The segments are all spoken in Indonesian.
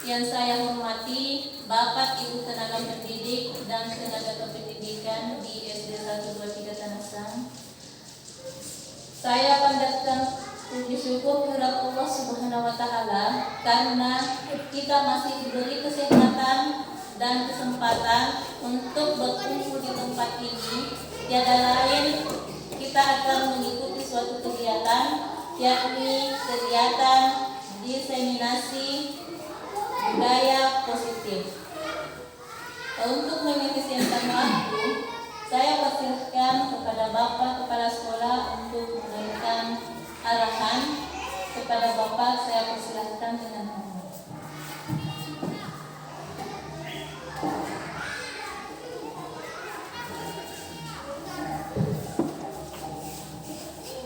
Yang saya hormati Bapak Ibu tenaga pendidik dan tenaga kependidikan di SD 123 Tanasang. Saya panjatkan puji syukur kepada Allah Subhanahu wa Ta'ala karena kita masih diberi kesehatan dan kesempatan untuk berkumpul di tempat ini. Tiada lain kita akan mengikuti suatu kegiatan, yakni kegiatan diseminasi budaya positif. Untuk mengefisienkan waktu, saya persilahkan kepada Bapak Kepala Sekolah untuk memberikan arahan. Kepada Bapak saya persilahkan dengan hormat.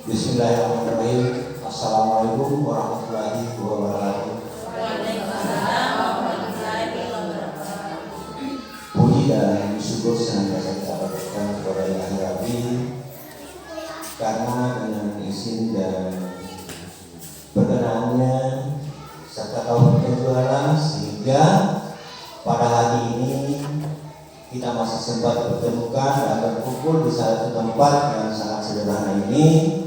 Bismillahirrahmanirrahim. Assalamualaikum warahmatullahi wabarakatuh. Waalaikumsalam warahmatullahi wabarakatuh. Puji dan syukur senantiasa kita panjatkan kepada Ilahi Rabbi, karena dengan izin dan berkenannya serta taufiknya Tuhan, sehingga pada hari ini kita masih sempat bertemukan dan berkumpul di satu tempat yang sangat sederhana ini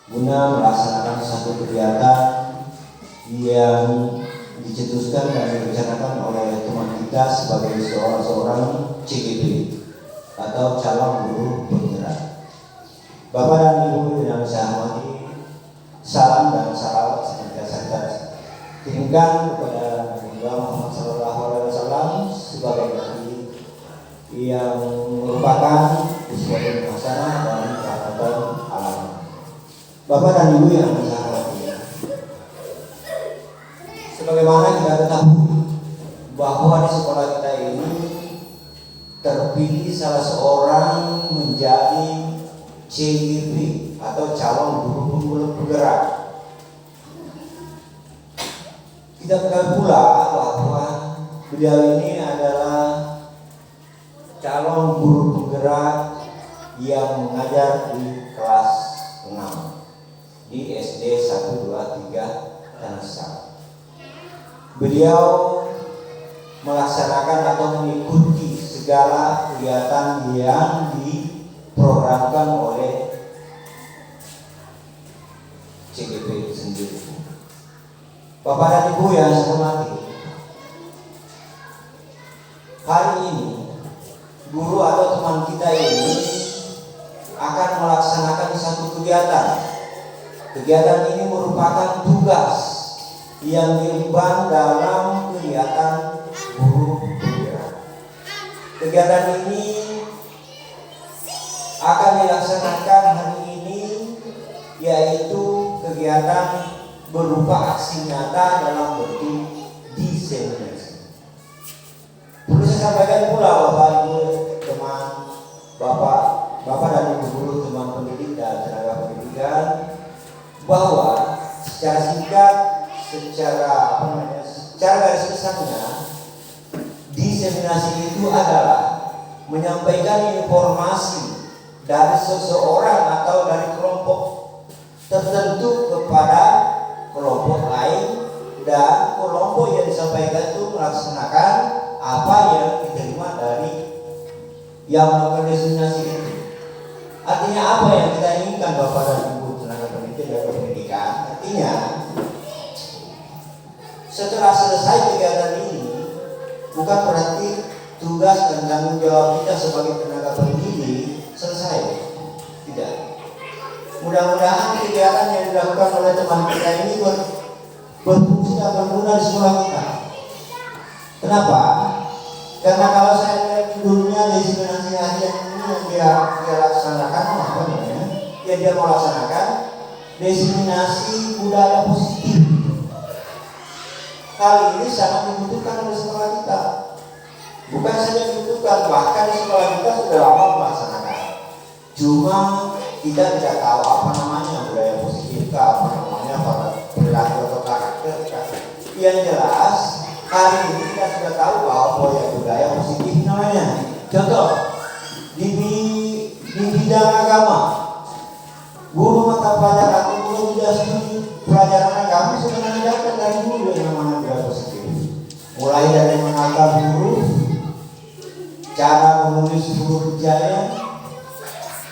guna melaksanakan satu kegiatan yang dicetuskan dan direncanakan oleh teman kita sebagai seorang CGP atau calon guru penggerak. Bapak dan Ibu yang saya hormati, salam dan salawat senantiasa kita kirimkan kepada Nabi Muhammad SAW sebagai nabi yang merupakan uswatun hasanah dan rahmatan alam. Bapak dan Ibu yang saya hormati, sebagaimana kita ketahui bahwa di sekolah kita ini terpilih salah seorang menjadi CGP atau calon guru penggerak. Kita ketahui pula bahwa beliau ini adalah calon guru penggerak yang mengajar di kelas 6 di SD 123 Tanasang. Beliau melaksanakan atau mengikuti segala kegiatan yang diprogramkan oleh CGP sendiri. Bapak dan Ibu yang saya hormati, hari ini guru atau teman kita ini akan melaksanakan satu kegiatan. Kegiatan ini merupakan tugas yang diemban dalam kegiatan guru penggerak. Kegiatan ini akan dilaksanakan hari ini, yaitu kegiatan berupa aksi nyata dalam bentuk diseminasi. Perlu saya sampaikan pula Bapak Ibu teman Bapak dan Ibu guru teman pendidik dan tenaga pendidikan, bahwa secara singkat, secara garis besarnya, diseminasi itu adalah menyampaikan informasi dari seseorang atau dari kelompok tertentu kepada kelompok lain, dan kelompok yang disampaikan itu melaksanakan apa yang diterima dari yang melakukan diseminasi itu. Artinya apa yang kita inginkan Bapak dan Ibu tenaga pendidik dan pendidikan? Artinya setelah selesai kegiatan ini, bukan berarti tugas dan tanggung jawab kita sebagai tenaga pendidik selesai. Tidak. Mudah-mudahan kegiatan yang dilakukan oleh teman kita ini berfungsi dan berguna di sekolah kita. Kenapa? Karena kalau saya lihat dulunya diseminasi harian ini yang dia laksanakan, apa namanya? Yang dia mau laksanakan diseminasi budaya positif. Kali ini sangat dibutuhkan oleh sekolah kita. Bukan saja dibutuhkan, bahkan di sekolah kita sudah lama melaksanakan. Cuma kita tidak tahu apa namanya budaya positif, apa namanya pada perilaku atau karakter. Yang jelas hari ini kita sudah tahu bahwa budaya positif namanya. Contoh di bidang agama, guru mata pelajaran atau guru tidak studi pelajaran agama sudah mengajarkan dari dulu yang namanya budaya positif. dari menata huruf, cara menulis huruf hijaya,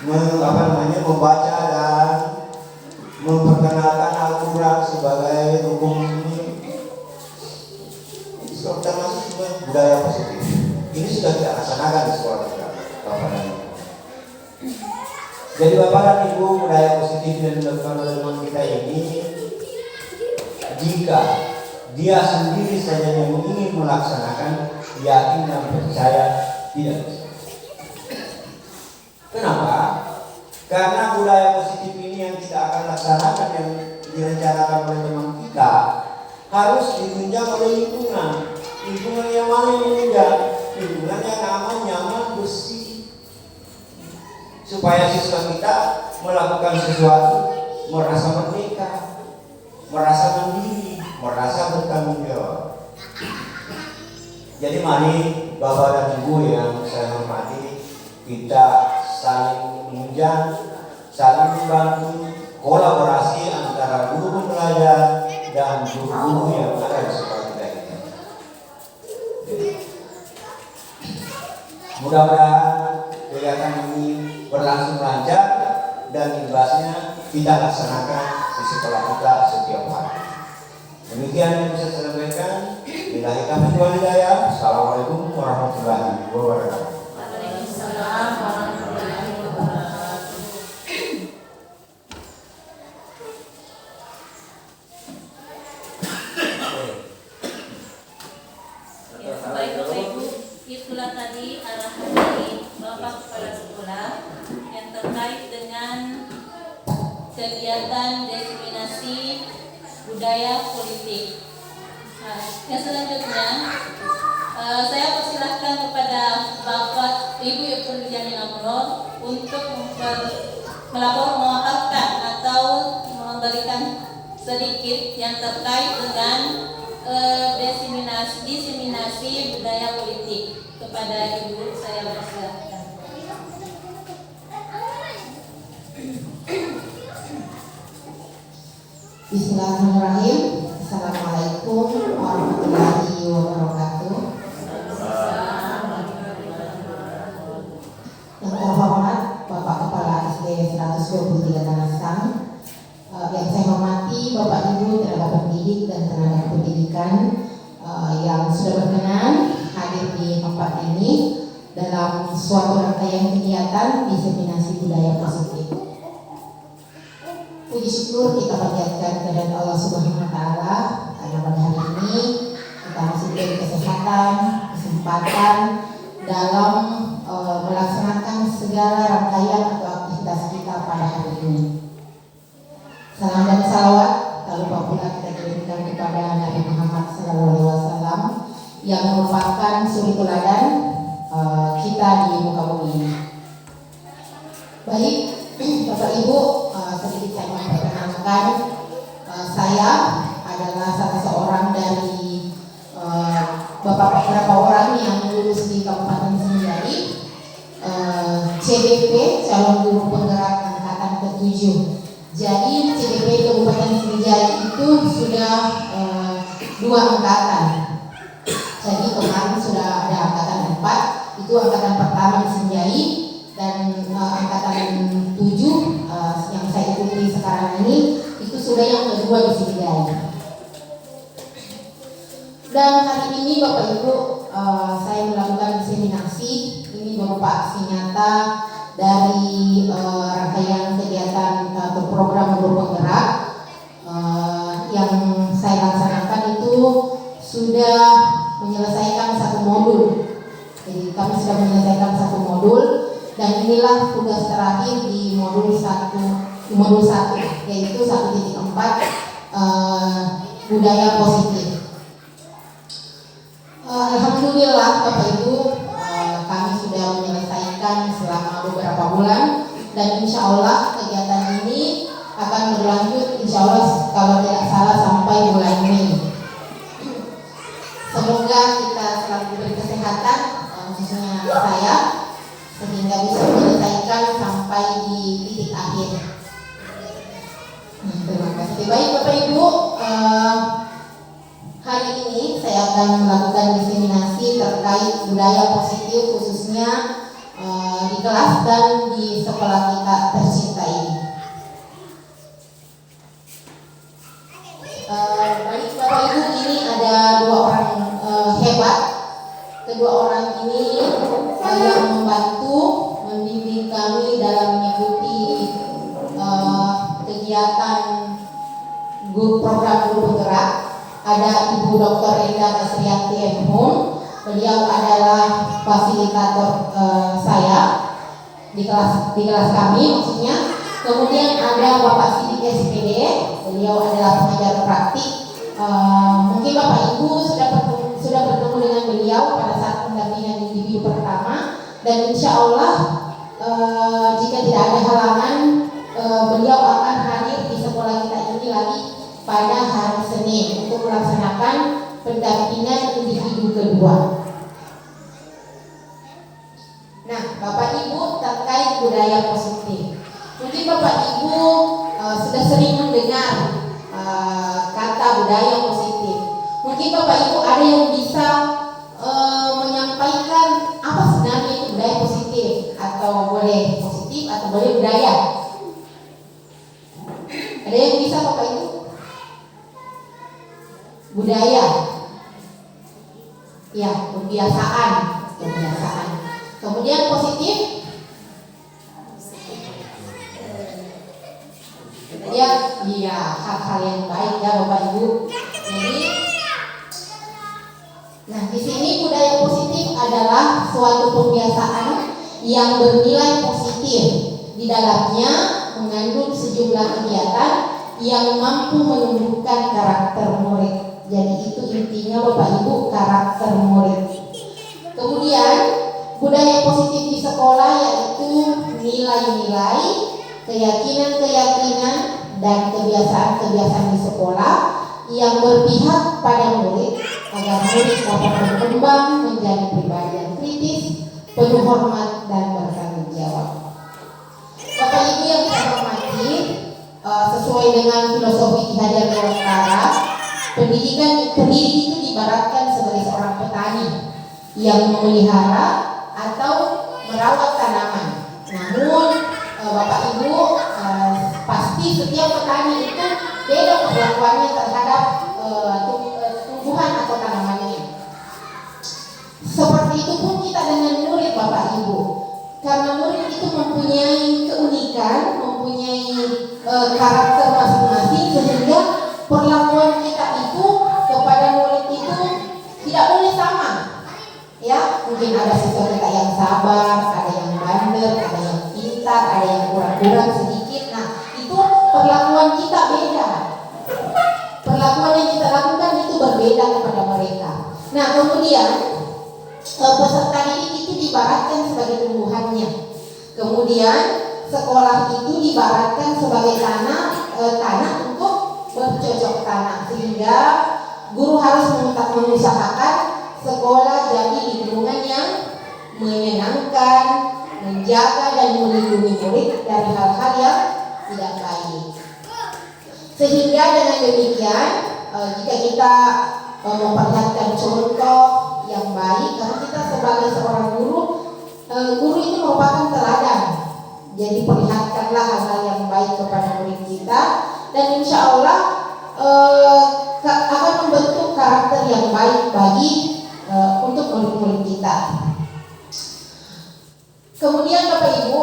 membaca dan memperkenalkan Al-Quran sebagai hukum ini, termasuk semua budaya positif. Ini sudah kita laksanakan di sekolah kita, Bapak dan Ibu. Jadi Bapak dan Ibu, budaya positif yang dilakukan oleh teman kita ini, jika dia sendiri saja yang ingin melaksanakan, yakin dan percaya tidak bisa. Kenapa? Karena budaya positif ini yang kita akan laksanakan, yang direncanakan oleh teman kita, harus ditunjang oleh lingkungan. Lingkungan yang mana yang menunjang? Lingkungan yang aman, nyaman, bersih. Supaya siswa kita melakukan sesuatu merasa merdeka, merasa mandiri, merasa bertanggung jawab. Jadi mari Bapak dan Ibu yang saya hormati, kita saling menunjang, saling membantu, kolaborasi antara guru pembelajar dan guru-guru yang ada di sekolah kita ini. Mudah-mudahan kegiatan ini berlangsung lancar dan ikhlasnya kita laksanakan di sekolah kita setiap hari. Demikian yang bisa saya sampaikan. Billahi taufiq wal hidayah. Assalamualaikum warahmatullahi wabarakatuh. Waalaikumsalam warahmatullahi wabarakatuh. Ya, baik Bapak Ibu, itulah tadi arahan dari Bapak Kepala Sekolah yang terkait dengan kegiatan diseminasi budaya politik. Nah, yang selanjutnya saya persilahkan kepada Bapak Ibu yang Janin Amrul untuk melaporkan atau memberikan sedikit yang terkait dengan diseminasi budaya politik. Kepada Ibu saya persilahkan. Bismillahirrahmanirrahim. Assalamualaikum warahmatullahi wabarakatuh. Yang terhormat Bapak Kepala SD 123 Tanasang, yang saya hormati Bapak Ibu tenaga pendidik dan tenaga pendidikan yang sudah berkenan hadir di tempat ini dalam suatu rangkaian kegiatan diseminasi budaya positif. Puji syukur kita panjatkan kepada Allah Subhanahu wa Ta'ala karena pada hari ini kita masih diberi kesehatan, kesempatan dalam melaksanakan segala rangkaian atau aktivitas kita pada hari ini. Salam dan salawat tak lupa pula kita kirimkan kepada Nabi Muhammad SAW yang merupakan suri teladan kita di muka bumi ini. Baik, Bapak Ibu, sedikit saya memperkenalkan, saya adalah salah seorang dari beberapa orang yang lulus di Kabupaten Sinjai, CBP calon guru penggerak angkatan ke-7. Jadi CBP Kabupaten Sinjai itu sudah 2 angkatan. Jadi kemarin sudah ada angkatan 4, itu angkatan pertama di Sinjai, dan angkatan 7 yang saya ikuti sekarang ini itu sudah yang kedua di Sinjai. Dan hari ini Bapak Ibu, saya melakukan diseminasi. Ini berupa aksi nyata dari rangkaian kegiatan atau program guru penggerak yang saya laksanakan itu sudah menyelesaikan 1 modul. Jadi kami sudah menyelesaikan 1 modul. Dan inilah tugas terakhir di modul 1, yaitu 1.4 budaya positif. Alhamdulillah Bapak Ibu, kami sudah menyelesaikan selama beberapa bulan, dan insya Allah kegiatan ini akan berlanjut insya Allah kalau tidak salah sampai bulan Mei. Semoga kita selalu diberi kesehatan, khususnya saya, sehingga bisa menyelesaikan sampai di titik akhir. Terima kasih. Baik Bapak Ibu, hari ini ini saya akan melakukan diseminasi terkait budaya positif khususnya di kelas dan di sekolah kita tercinta ini. Baik Bapak Ibu, ini ada dua orang hebat. Kedua orang ini yang membantu membimbing kami dalam mengikuti kegiatan program guru penggerak. Ada Ibu Dr. Enda Kasrianti MHum. Beliau adalah fasilitator saya di kelas kami maksudnya. Kemudian ada Bapak Sidik SPD. Beliau adalah pengajar praktik. Mungkin Bapak Ibu sudah bertemu dengan beliau pada saat pendampingan individu pertama, dan insya Allah jika tidak ada halangan beliau akan hadir di sekolah kita ini lagi pada hari Senin untuk melaksanakan pendampingan individu kedua. Nah, Bapak Ibu, terkait budaya positif, mungkin Bapak Ibu sudah sering mendengar kata budaya positif. Mungkin Bapak Ibu ada yang bisa menyampaikan apa sebenarnya itu budaya positif, atau boleh positif atau boleh budaya. Ada yang bisa Bapak Ibu? Budaya, ya, kebiasaan. Kemudian positif, ya, iya, hal-hal yang baik ya Bapak Ibu. Jadi, nah di sini budaya positif adalah suatu kebiasaan yang bernilai positif. Di dalamnya mengandung sejumlah kegiatan yang mampu menumbuhkan karakter murid. Jadi itu intinya Bapak Ibu, karakter murid. Kemudian budaya positif di sekolah yaitu nilai-nilai, keyakinan-keyakinan, dan kebiasaan-kebiasaan di sekolah yang berpihak pada murid agar murid dapat berkembang menjadi pribadi yang kritis, penuh hormat, dan bertanggung jawab. Bapak Ibu yang saya hormati, sesuai dengan filosofi Ki Hajar Dewantara, pendidik itu diibaratkan sebagai seorang petani yang memelihara atau merawat tanaman. Namun Bapak Ibu, pasti setiap petani itu beda perlakuannya terhadap tumbuhan atau tanamannya. Seperti itu pun kita dengan murid Bapak Ibu. Karena murid itu mempunyai keunikan, mempunyai karakter masing-masing, sehingga perlakuan kita itu kepada murid itu tidak boleh sama. Ya, mungkin ada siswa kita yang sabar, ada yang bandel, ada yang pintar, ada yang kurang-kurang sedikit. Nah, itu perlakuan kita beda. Perlakuan yang kita lakukan itu berbeda kepada mereka. Nah, kemudian peserta didik itu diibaratkan sebagai tumbuhannya. Kemudian sekolah itu diibaratkan sebagai tanah untuk bercocok tanam, sehingga guru harus mengusahakan sekolah jadi lingkungan yang menyenangkan, menjaga dan melindungi murid dari hal-hal yang tidak baik. Sehingga dengan demikian, jika kita memperlihatkan contoh yang baik, karena kita sebagai seorang guru, guru itu merupakan teladan. Jadi perlihatkanlah hal-hal yang baik kepada murid kita, dan insya Allah akan membentuk karakter yang baik bagi untuk murid-murid kita. Kemudian Bapak Ibu,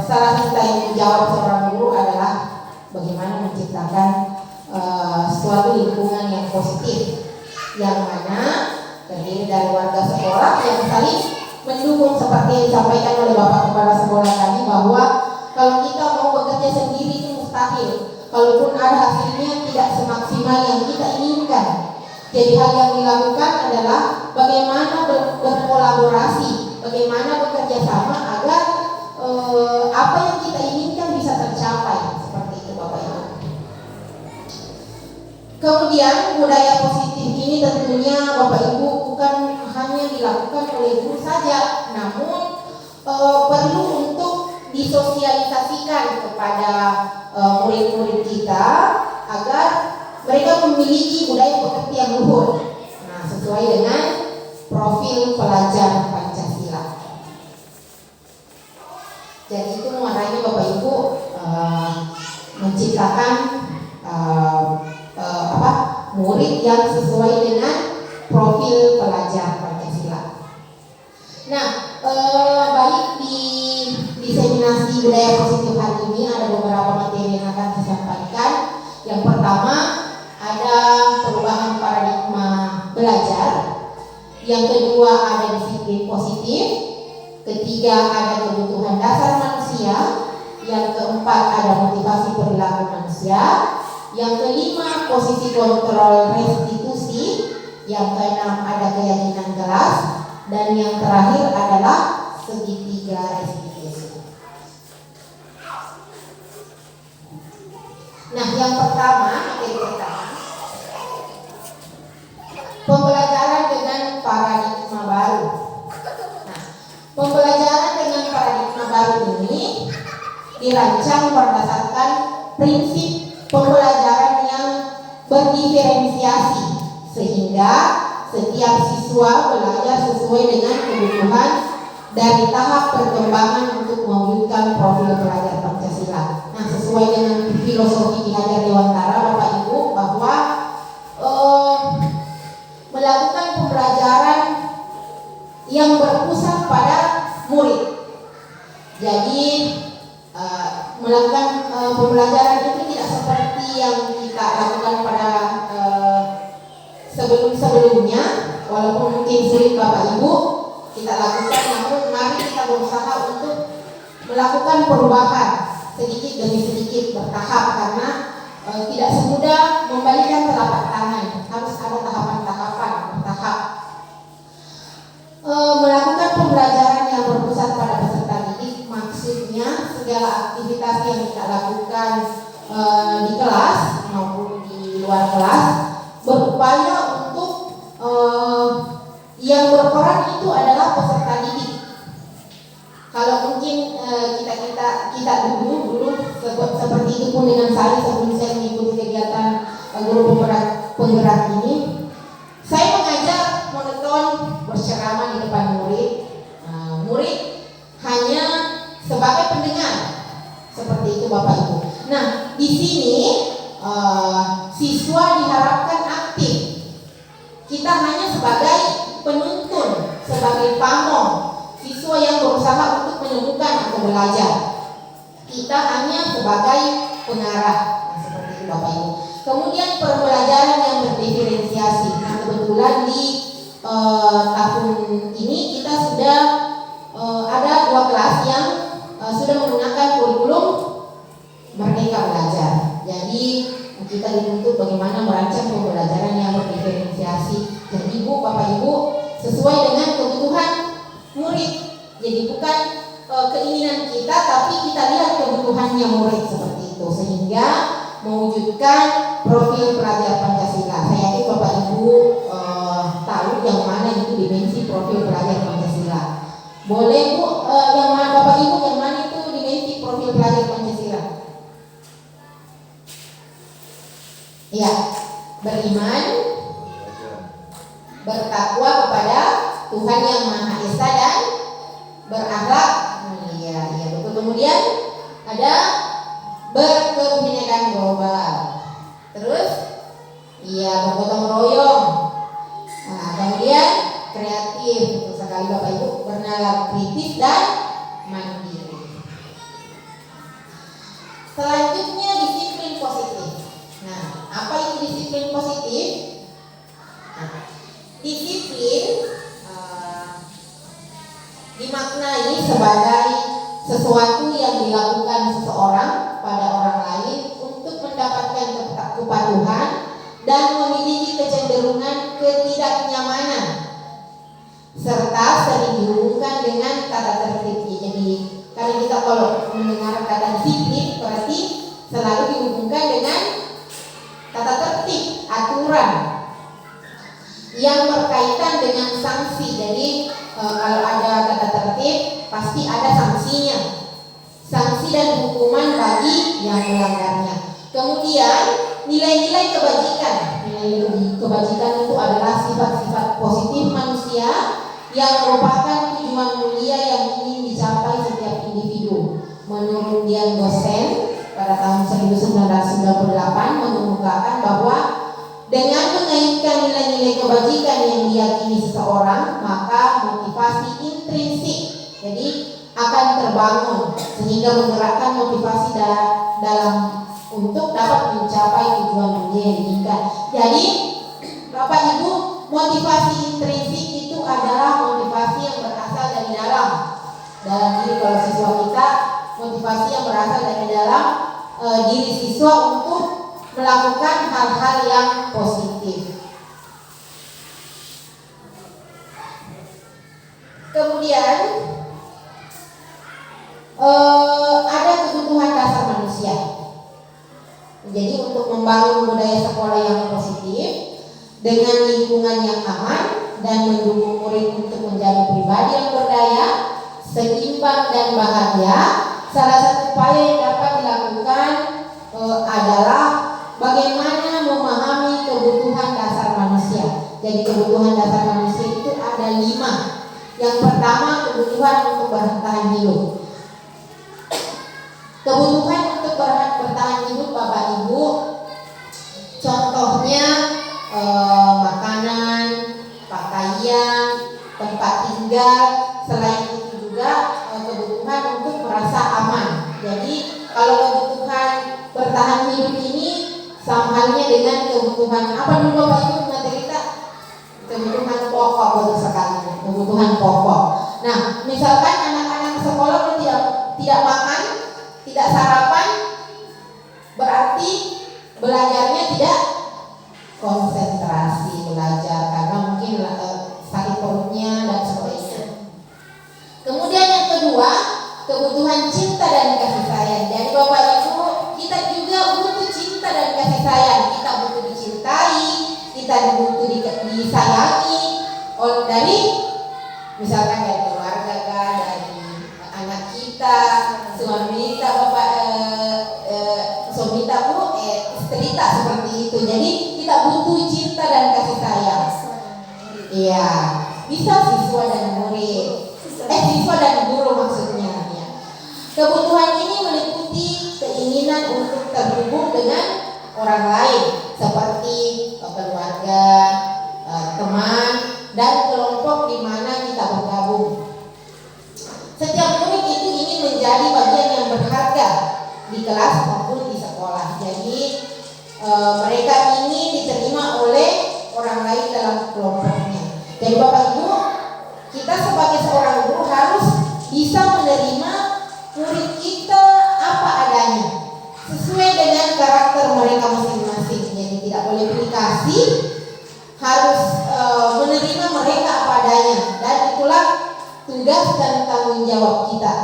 salah satu tanggung jawab seorang guru adalah bagaimana menciptakan suatu lingkungan yang positif, yang mana terdiri dari warga sekolah yang saling mendukung, seperti yang disampaikan oleh Bapak Kepala Sekolah tadi, bahwa kalau kita mau bekerja sendiri itu mustahil. Kalaupun ada hasilnya tidak semaksimal yang kita inginkan. Jadi hal yang dilakukan adalah bagaimana berkolaborasi, bagaimana bekerja sama agar apa yang kita inginkan bisa tercapai. Seperti itu Bapak Ibu. Kemudian budaya positif ini tentunya Bapak Ibu bukan hanya dilakukan oleh guru saja, namun perlu untuk disosialisasikan kepada murid-murid kita agar mereka memiliki budaya pekerti yang luhur. Nah, sesuai dengan profil pelajar Pancasila. Jadi itu maknanya Bapak Ibu menciptakan murid yang sesuai dengan profil pelajar Pancasila. Nah, baik di diseminasi budaya positif hari ini ada beberapa materi yang akan saya sampaikan. Yang pertama ada perubahan paradigma belajar. Yang kedua ada disiplin positif. Ketiga ada kebutuhan dasar manusia. Yang keempat ada motivasi perilaku manusia. Yang kelima posisi kontrol restitusi. Yang keenam ada keyakinan kelas. Dan yang terakhir adalah segitiga restitusi. Nah, yang pertama, materi pertama, pembelajaran dengan paradigma baru. Nah, pembelajaran dengan paradigma baru ini dirancang berdasarkan prinsip pembelajaran yang berdiferensiasi, sehingga setiap siswa belajar sesuai dengan kebutuhan dari tahap perkembangan untuk mewujudkan profil pelajar Pancasila. Nah, sesuai dengan filosofi Ki Hajar Dewantara, Bapak Ibu, bahwa melakukan pembelajaran yang berpusat pada murid. Jadi melakukan pembelajaran itu tidak seperti yang kita lakukan pada sebelum-sebelumnya, walaupun mungkin sulit Bapak Ibu kita lakukan, namun mari kita berusaha untuk melakukan perubahan sedikit demi sedikit bertahap, karena tidak semudah membalikan telapak tangan, harus ada tahapan-tahapan bertahap. Melakukan pembelajaran yang berpusat pada peserta didik maksudnya segala aktivitas yang kita lakukan di kelas maupun di luar kelas berupaya untuk yang berperan itu adalah peserta didik. Kalau mungkin kita dulu seperti itu pun dengan saya sebelum saya mengikuti kegiatan guru penggerak ini, saya mengajar monoton berceramah di depan murid. Murid hanya sebagai pendengar, seperti itu Bapak Ibu. Nah, di sini siswa diharapkan aktif. Kita hanya sebagai penuntun, sebagai pamong, siswa yang berusaha untuk menemukan atau belajar. Kita hanya sebagai pengarah. Nah, seperti itu Bapak Ibu. Kemudian pembelajaran yang berdiferensiasi. Nah, kebetulan di tahun ini kita sudah ada 2 kelas yang sudah menggunakan kurikulum Merdeka Belajar. Jadi kita dituntut bagaimana merancang pembelajaran yang berdiferensiasi. Jadi Ibu, Bapak Ibu, sesuai dengan kebutuhan murid. Jadi bukan keinginan kita, tapi kita lihat kebutuhannya murid, seperti itu, sehingga mewujudkan profil pelajar Pancasila. Saya yakin Bapak Ibu tahu yang mana itu dimensi profil pelajar Pancasila. Boleh Bu, yang mana Bapak Ibu, yang mana itu dimensi profil pelajar Pancasila? Ya, beriman, bertakwa kepada Tuhan Yang Maha Esa dan berakhlak mulia. Ya, betul. Kemudian ada berkebinekaan global. Terus, iya, bergotong royong. Nah, kemudian kreatif, betul sekali Bapak Ibu, bernalar kritis dan mandiri. Selanjutnya disiplin positif. Nah, apa itu disiplin positif? Nah, disiplin dimaknai sebagai sesuatu yang dilakukan seseorang pada orang lain untuk mendapatkan kepatuhan dan memiliki kecenderungan ketidaknyamanan, serta sering dihubungkan dengan tata tertib. Jadi kalau kita mendengar kata disiplin berarti selalu dihubungkan dengan tata tertib, aturan yang berkaitan dengan sanksi. Jadi kalau ada tata tertib pasti ada sanksinya, sanksi dan hukuman bagi yang melanggarnya. Kemudian nilai-nilai kebajikan. Nilai kebajikan itu adalah sifat-sifat positif manusia yang merupakan tujuan mulia yang ingin dicapai setiap individu. Menurut Dian Gosen pada tahun 1998 mengemukakan bahwa dengan mengaitkan nilai-nilai kebajikan yang diyakini seseorang, maka motivasi intrinsik jadi akan terbangun sehingga menggerakkan motivasi dalam untuk dapat mencapai tujuan mulia yang diinginkan. Jadi Bapak Ibu, motivasi intrinsik itu adalah motivasi yang berasal dari dalam diri kalau siswa kita, motivasi yang berasal dari dalam diri siswa untuk melakukan hal-hal yang positif. Kemudian ada kebutuhan dasar manusia. Jadi untuk membangun budaya sekolah yang positif dengan lingkungan yang aman dan mendukung murid untuk menjadi pribadi yang berdaya, seimbang dan bahagia, salah satu upaya yang dapat dilakukan adalah bagaimana memahami kebutuhan dasar manusia. Jadi kebutuhan dasar manusia itu ada 5. Yang pertama, kebutuhan untuk bertahan hidup. Kebutuhan untuk bertahan hidup Bapak Ibu, contohnya makanan, pakaian, tempat tinggal. Selain itu juga kebutuhan untuk merasa aman. Jadi kalau kebutuhan bertahan hidup ini sama halnya dengan kebutuhan apa dulu Bapak Ibu Materita? Kebutuhan pokok, betul sekali. Kebutuhan pokok. Nah, misalkan anak-anak sekolah tidak makan, tidak sarapan, berarti belajarnya tidak konsentrasi belajar karena mungkin sakit perutnya dan sebagainya. Kemudian yang kedua, kebutuhan cinta dan kasih sayang. Jadi Bapak Ibu, kita juga butuh cinta dan kasih sayang. Kita butuh dicintai, kita butuh disayangi dari misalkan dari keluarga kan, dari anak kita, suami kita, bapak, suami kita bu, istri kita seperti itu. Jadi kita butuh cinta dan kasih sayang. Iya, bisa siswa dan murid, siswa dan guru maksudnya. Ya. Kebutuhan ini meliputi keinginan untuk terhubung dengan orang lain seperti keluarga, teman, dan kelompok di mana kita bergabung. Setiap murid itu ingin menjadi bagian yang berharga di kelas maupun di sekolah. Jadi mereka ini diterima oleh orang lain dalam kelompoknya. Jadi Bapak Ibu, kita sebagai seorang guru harus bisa menerima murid kita apa adanya, sesuai dengan karakter mereka masing-masing. Jadi tidak boleh pilih kasih, harus menerima mereka apa adanya, dan itulah tugas dan tanggung jawab kita.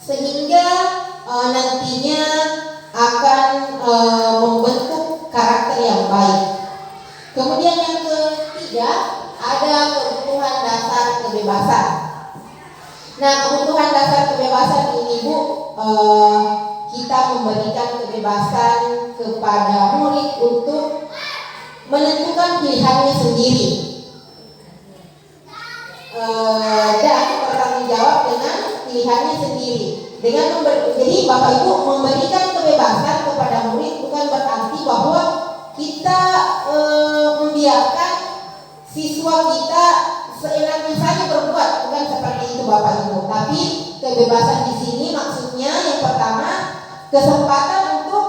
Sehingga nantinya akan membentuk karakter yang baik. Kemudian yang ketiga, ada kebutuhan dasar kebebasan. Nah, kebutuhan dasar kebebasan ini Bu, kita memberikan kebebasan kepada murid untuk menentukan pilihannya sendiri dan bertanggung jawab dengan pilihannya sendiri. Jadi Bapak Ibu memberikan kebebasan kepada murid bukan berarti bahwa kita membiarkan siswa kita seenaknya saja berbuat, bukan seperti itu Bapak Ibu. Tapi kebebasan di sini maksudnya yang pertama, kesempatan untuk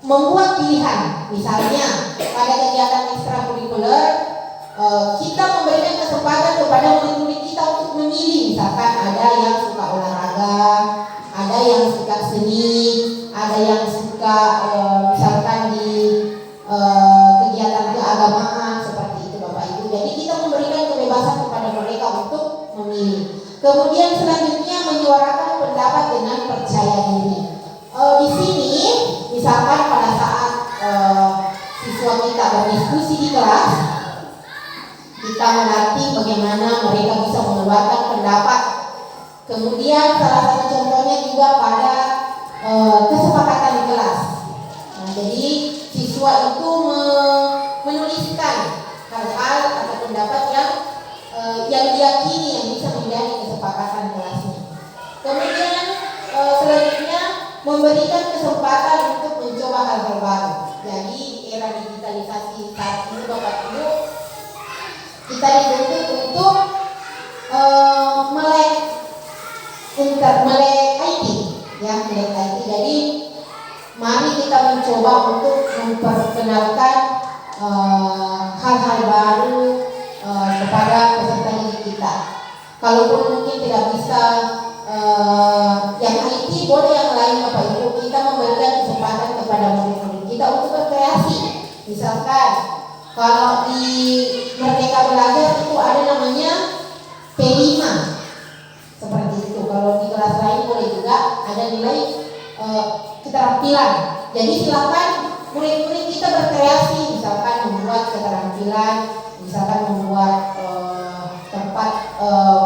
membuat pilihan. Misalnya pada kegiatan ekstrakurikuler kita memberikan kesempatan kepada murid-murid kita untuk memilih. Misalkan ada yang suka olahraga, ada yang suka seni, ada yang suka misalkan di kegiatan keagamaan seperti itu Bapak Ibu. Jadi kita memberikan kebebasan kepada mereka untuk memilih. Kemudian selanjutnya menyuarakan pendapat dengan percaya diri. Di sini misalkan pada saat siswa kita berdiskusi di kelas, kita melatih bagaimana mereka bisa mengeluarkan pendapat. Kemudian salah satu contohnya juga pada kesepakatan di kelas. Jadi siswa itu menuliskan hal-hal atau pendapat yang diyakini yang bisa menjadi kesepakatan kelasnya. Kemudian selanjutnya memberikan kesempatan untuk mencoba hal-hal baru. Jadi era digitalisasi saat ini Bapak Ibu, kita dituntut untuk melek IT, ya, melek IT. Jadi mari kita mencoba untuk memperkenalkan hal-hal baru kepada peserta didik kita. Kalaupun mungkin tidak bisa yang IT, boleh yang lain Bapak Ibu, kita memberikan kesempatan kepada murid-murid kita untuk berkreasi. Misalkan kalau di Merdeka Belajar itu ada namanya P5 seperti itu. Kalau di kelas lain boleh juga ada nilai keterampilan. Jadi silakan murid-murid kita berkreasi, misalkan membuat keterampilan, misalkan membuat tempat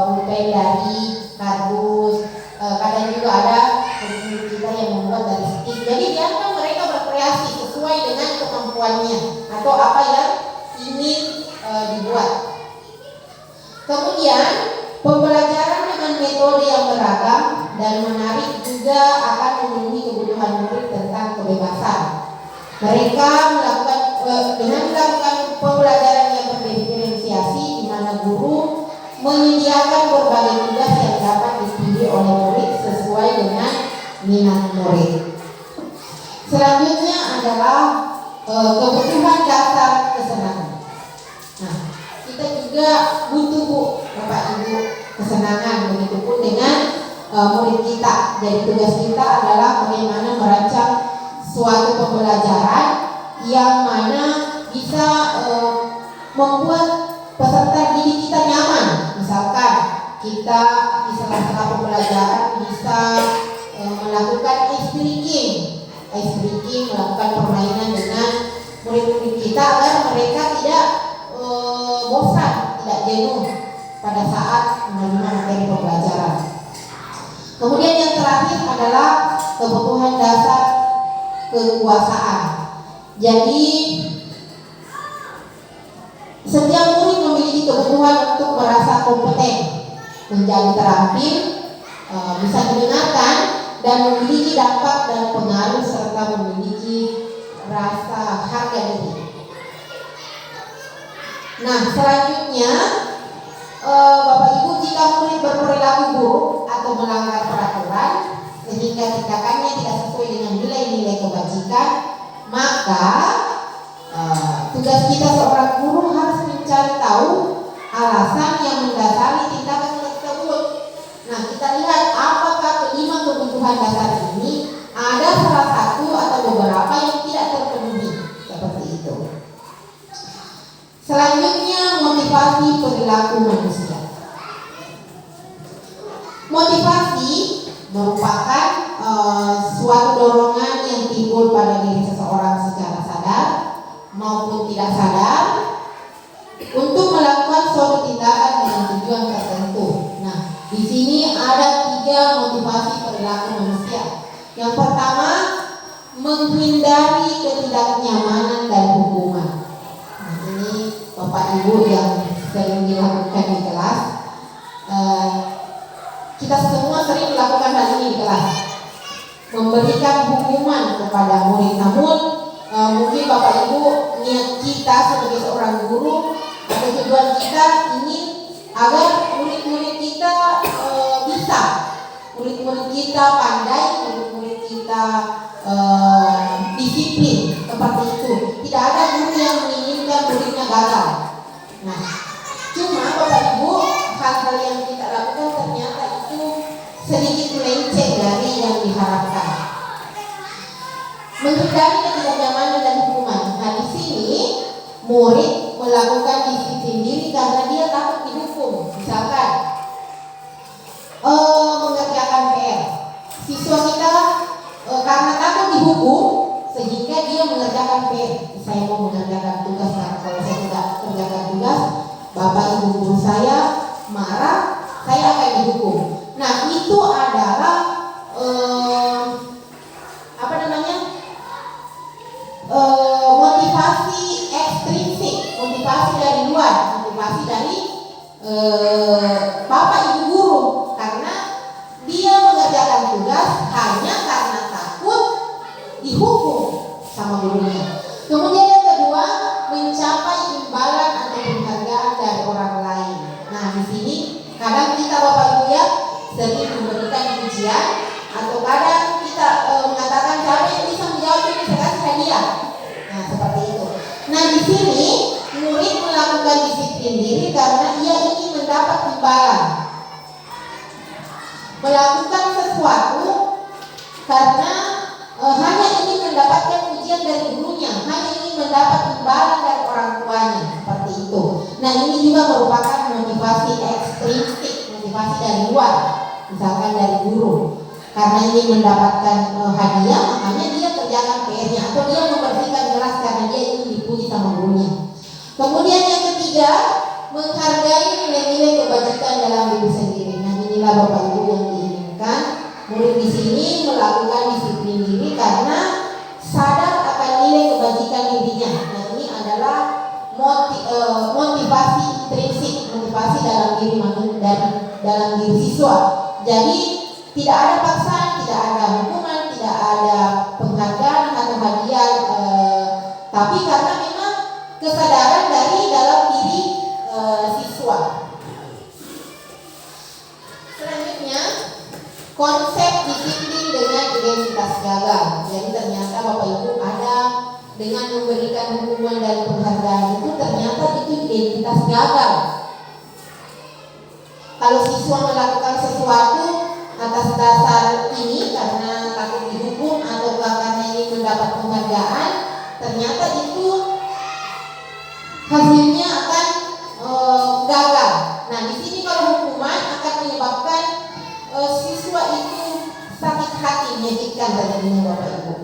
pulpen dari kardus. Kadang juga ada murid-murid kita yang membuat dari stick. Jadi biarkan mereka berkreasi sesuai dengan kemampuannya atau apa yang ingin dibuat. Kemudian pembelajaran dengan metode yang beragam dan menarik juga akan memenuhi kebutuhan murid tentang kebebasan. Mereka dengan melakukan pembelajaran yang berdiferensiasi, di mana guru menyediakan berbagai tugas yang dapat dipilih oleh murid sesuai dengan minat murid. Selanjutnya adalah kebutuhan dasar kesenangan. Nah, kita juga butuh Bapak Ibu kesenangan, begitupun dengan murid kita. Jadi tugas kita adalah bagaimana merancang suatu pembelajaran yang mana bisa membuat peserta didik kita nyaman. Misalkan kita di sela-sela pembelajaran bisa melakukan ice breaking, melakukan permainan dengan murid-murid kita agar mereka tidak bosan, tidak jenuh pada saat menerima materi pembelajaran. Kemudian yang terakhir adalah kebutuhan dasar kekuasaan. Jadi setiap murid memiliki kebutuhan untuk merasa kompeten, menjadi terampil, bisa didengarkan, dan memiliki dampak dan pengaruh serta memiliki rasa harga diri. Nah, selanjutnya Bapak Ibu, jika murid berperilaku buruk atau melanggar peraturan sehingga tindakannya tidak sesuai dengan nilai-nilai kebajikan, maka tugas kita seorang guru harus mencari tahu alasan yang mendasari tindakan tersebut. Nah, kita lihat apakah kelima kebutuhan dasar ini ada salah satu atau beberapa yang tidak terpenuhi, seperti itu. Selanjutnya, motivasi perilaku manusia. Motivasi merupakan suatu dorongan yang timbul pada diri seseorang secara sadar maupun tidak sadar untuk melakukan suatu tindakan dengan tujuan tertentu. Nah, di sini ada 3 motivasi perilaku manusia. Yang pertama, menghindari ketidaknyamanan dan hukuman. Nah, ini Bapak Ibu yang sering dilakukan di kelas. Kita semua sering melakukan hal ini di kelas, memberikan hukuman kepada murid. Namun mungkin Bapak Ibu, niat kita sebagai seorang guru atau tujuan kita ingin agar murid-murid kita bisa, murid-murid kita pandai, murid-murid kita disiplin, seperti itu. Tidak ada guru yang menginginkan muridnya gagal. Nah, cuma Bapak Ibu, hal-hal yang kita lakukan ternyata itu sedikit melenceng dari yang diharapkan. Menghindari ketidaknyamanan dan hukuman. Nah, di sini murid melakukan disiplin diri karena dia takut dihukum. Misalkan mengerjakan PR, siswa kita karena takut dihukum sehingga dia mengerjakan PR. Saya mau mengerjakan tugas, karena kalau saya tidak mengerjakan tugas, Bapak Ibu guru saya marah, saya akan dihukum. Nah, itu adalah bapak ibu guru, karena dia mengerjakan tugas hanya karena takut dihukum sama gurunya. Kemudian yang kedua, mencapai imbalan atau penghargaan dari orang lain. Nah, di sini kadang kita bapak ibu ya sering memberikan pujian, atau kadang kita mengatakan siapa yang bisa menjawab ini saya kasih hadiah. Nah, seperti itu. Nah, di sini murid melakukan disiplin diri karena ia ingin mendapat imbalan. Melakukan sesuatu karena hanya ingin mendapatkan pujian dari gurunya, hanya ingin mendapat imbalan dari orang tuanya, seperti itu. Nah, ini juga merupakan motivasi ekstrinsik, motivasi dari luar, misalkan dari guru. Karena ingin mendapatkan hadiah, makanya dia kerjakan PR-nya, atau dia membersihkan kelas karena dia ingin dipuji sama gurunya. Kemudian yang ketiga, menghargai nilai-nilai kebajikan dalam diri sendiri. Nah, inilah bapak ibu yang diinginkan. Murid di sini melakukan disiplin diri karena sadar akan nilai kebajikan dirinya. Nah, ini adalah motivasi intrinsik, motivasi dalam diri dalam diri siswa. Jadi tidak ada paksaan, tidak ada hukuman, tidak ada penghargaan atau hadiah, tapi karena memang kesadaran dari dalam diri siswa. Selanjutnya, konsep disiplin dengan identitas gagal. Jadi ternyata bapak ibu ada dengan memberikan hukuman dan penghargaan itu ternyata itu identitas gagal. Kalau siswa melakukan sesuatu atas dasar ini karena takut dihukum atau karena ingin mendapat penghargaan, ternyata itu hasilnya akan gagal. Nah, di sini kalau hukuman akan menyebabkan siswa itu sakit hati, menyakitkan tadinya bapak ibu.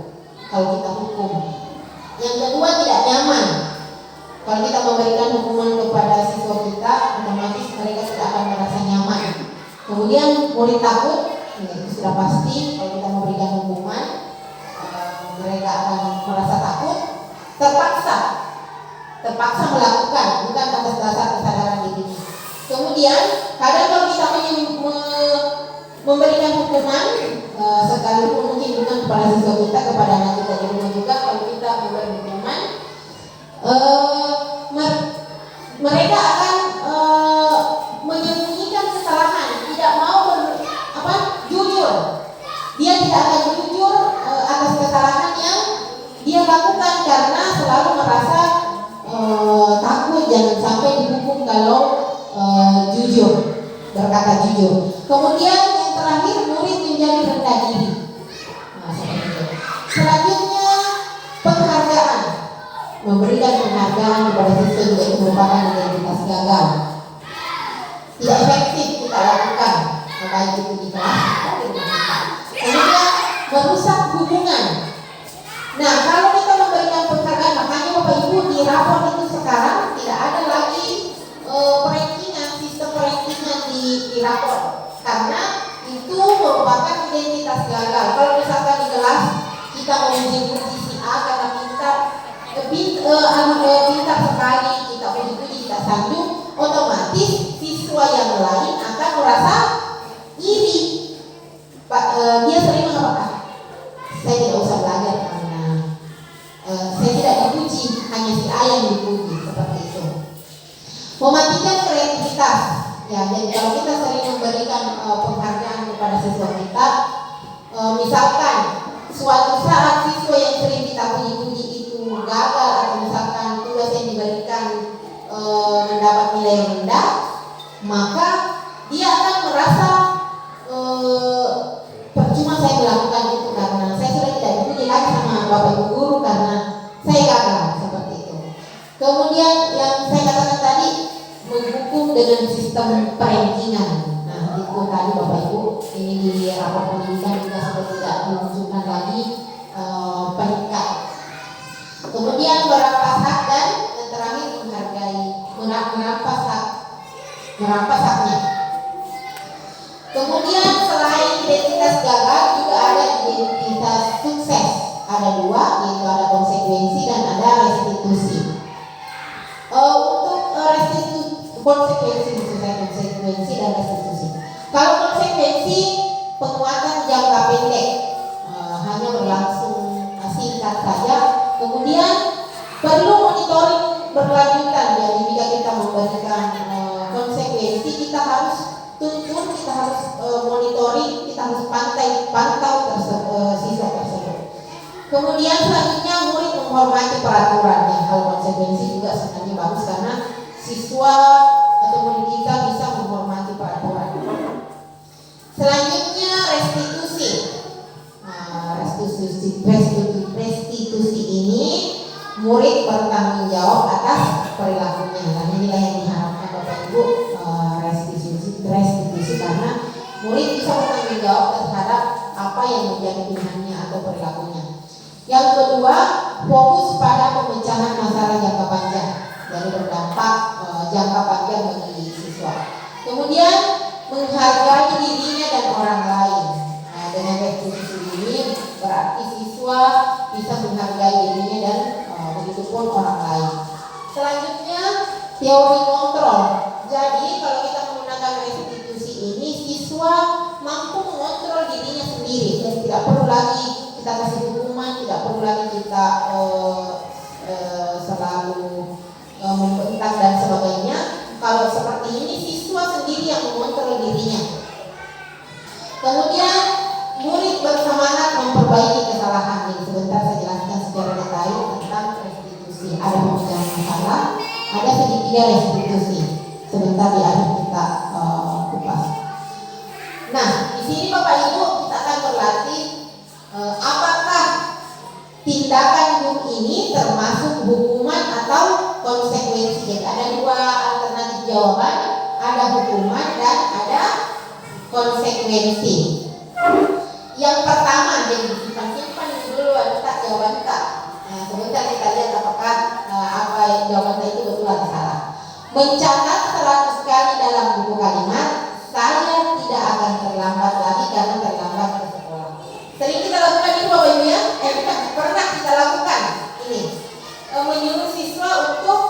Kalau kita hukum, yang kedua tidak nyaman. Kalau kita memberikan hukuman kepada siswa kita, otomatis mereka tidak akan merasa nyaman. Kemudian murid takut, ya, itu sudah pasti. Kalau kita memberikan hukuman, mereka akan merasa takut, terpaksa melakukan, bukan atas dasar kesadaran dirinya. Kemudian kadang kalau kita memberikan hukuman, sekalipun mungkin bukan kepada siswa kita, kepada anak kita di rumah juga, kalau kita memberi hukuman, mereka akan menyembunyikan kesalahan, tidak mau jujur. Dia tidak akan jujur atas kesalahan yang dia lakukan karena selalu merasa takut jangan sampai dihukum kalau jujur, berkata jujur. Kemudian yang terakhir, murid menjadi rendah diri. Nah, selanjutnya penghargaan, memberikan penghargaan kepada siswa juga itu merupakan identitas gagal. Tidak efektif kita lakukan, baik itu di kelas atau di rumah. Kemudian merusak hubungan. Nah, kalau kita memberikan penghargaan, makanya bapak ibu di rapor itu sekarang tidak ada lagi sistem rankingan di rapor, karena itu merupakan identitas gagal. Kalau misalkan di kelas kita memuji si A karena pintar sekali, kita puji-puji, kita sanjung, otomatis siswa yang lain akan merasa iri. Dia sering mengatakan, saya tidak usah belajar karena saya tidak dipuji, hanya si A yang dipuji, seperti itu. Mematikan kreativitas. Ya, jadi kalau kita sering memberikan penghargaan kepada siswa kita, misalkan suatu saat siswa yang sering kita puji-puji itu gagal, atau misalkan tugas yang diberikan mendapat nilai rendah, maka dia akan merasa percuma saya melakukan itu karena saya sudah tidak dipuji lagi sama bapak ibu guru karena saya gagal, seperti itu. Kemudian yang saya katakan tadi, menghukum dengan sistem perankingan. Nah, itu tadi bapak ibu, ini di rapor pendidikan juga sudah tidak dimunculkan lagi peringkat. Kemudian merampas hak, dan yang terakhir menghargai, merampas haknya. Kemudian selain identitas gagal juga ada identitas sukses. Ada dua, yaitu ada konsekuensi dan ada restitusi. Untuk konsekuensi maksud saya semuanya berlangsung singkat saja. Kemudian perlu monitoring berkelanjutan. Jadi jika kita memberikan konsekuensi, kita harus tuntun, kita harus monitoring, kita harus pantau siswa tersebut. Kemudian selanjutnya murid menghormati peraturan. Ya, hal konsekuensi juga sebenarnya bagus karena siswa atau murid kita bisa menghormati peraturan. Selanjutnya restitusi. Restitusi ini murid bertanggung jawab atas perilakunya. Dan inilah yang diharapkan Bapak Ibu, restitusi karena murid bisa bertanggung jawab terhadap apa yang menjadi pilihannya atau perilakunya. Yang kedua, fokus pada pemecahan masalah jangka panjang, jadi berdampak jangka panjang bagi siswa. Kemudian menghargai dirinya dan orang lain. Nah, dengan restitusi ini berarti siswa bisa menghargai dirinya dan begitupun orang lain. Selanjutnya teori kontrol. Jadi kalau kita menggunakan restitusi ini, siswa mampu mengontrol dirinya sendiri. Jadi tidak perlu lagi kita kasih hukuman, tidak perlu lagi kita selalu membentak dan sebagainya. Kalau seperti ini, siswa sendiri yang mengontrol dirinya. Kemudian murid bersemangat memperbaiki kesalahan. Jadi sebentar saya jelaskan secara detail tentang restitusi. Ada pemecahan masalah, ada segitiga restitusi. Sebentar di akhir kita kupas. Nah, di sini Bapak Ibu kita akan berlatih apakah tindakan guru ini termasuk hukuman atau konsekuensi. Jadi ada dua alternatif jawaban, ada hukuman dan ada konsekuensi. Yang pertama, jadi simpan dulu tak jawaban tak. Nah, sebentar kita lihat apakah apa jawaban itu betul atau salah. Mencatat 100 kali dalam buku kalimat, saya tidak akan terlambat lagi karena terlambat ke sekolah. Sering kita lakukan ini Bapak Ibu ya, pernah kita lakukan ini, menyuruh siswa untuk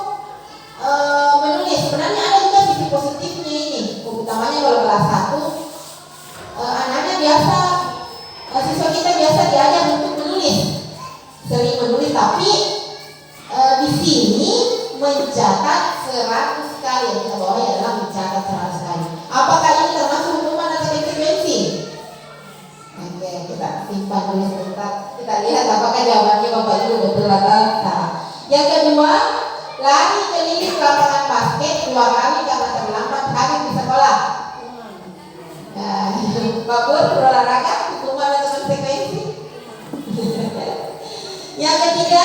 menulis. Sebenarnya ada juga sisi positifnya ini, utamanya kalau kelas 1, anaknya biasa, siswa kita biasa diajar untuk menulis, sering menulis, tapi di sini mencatat 100 kali, yang kita bawa adalah mencatat 100 kali. Apakah ini termasuk hukuman atau konsekuensi? Oke, kita simpan dulu sebentar. Kita lihat apakah jawabannya Bapak Ibu betul atau salah. Yang kedua, lari keliling lapangan basket 2 kali karena terlambat hadir di sekolah. Bagus, berolahraga, hukuman atau konsekuensi? Yang ketiga,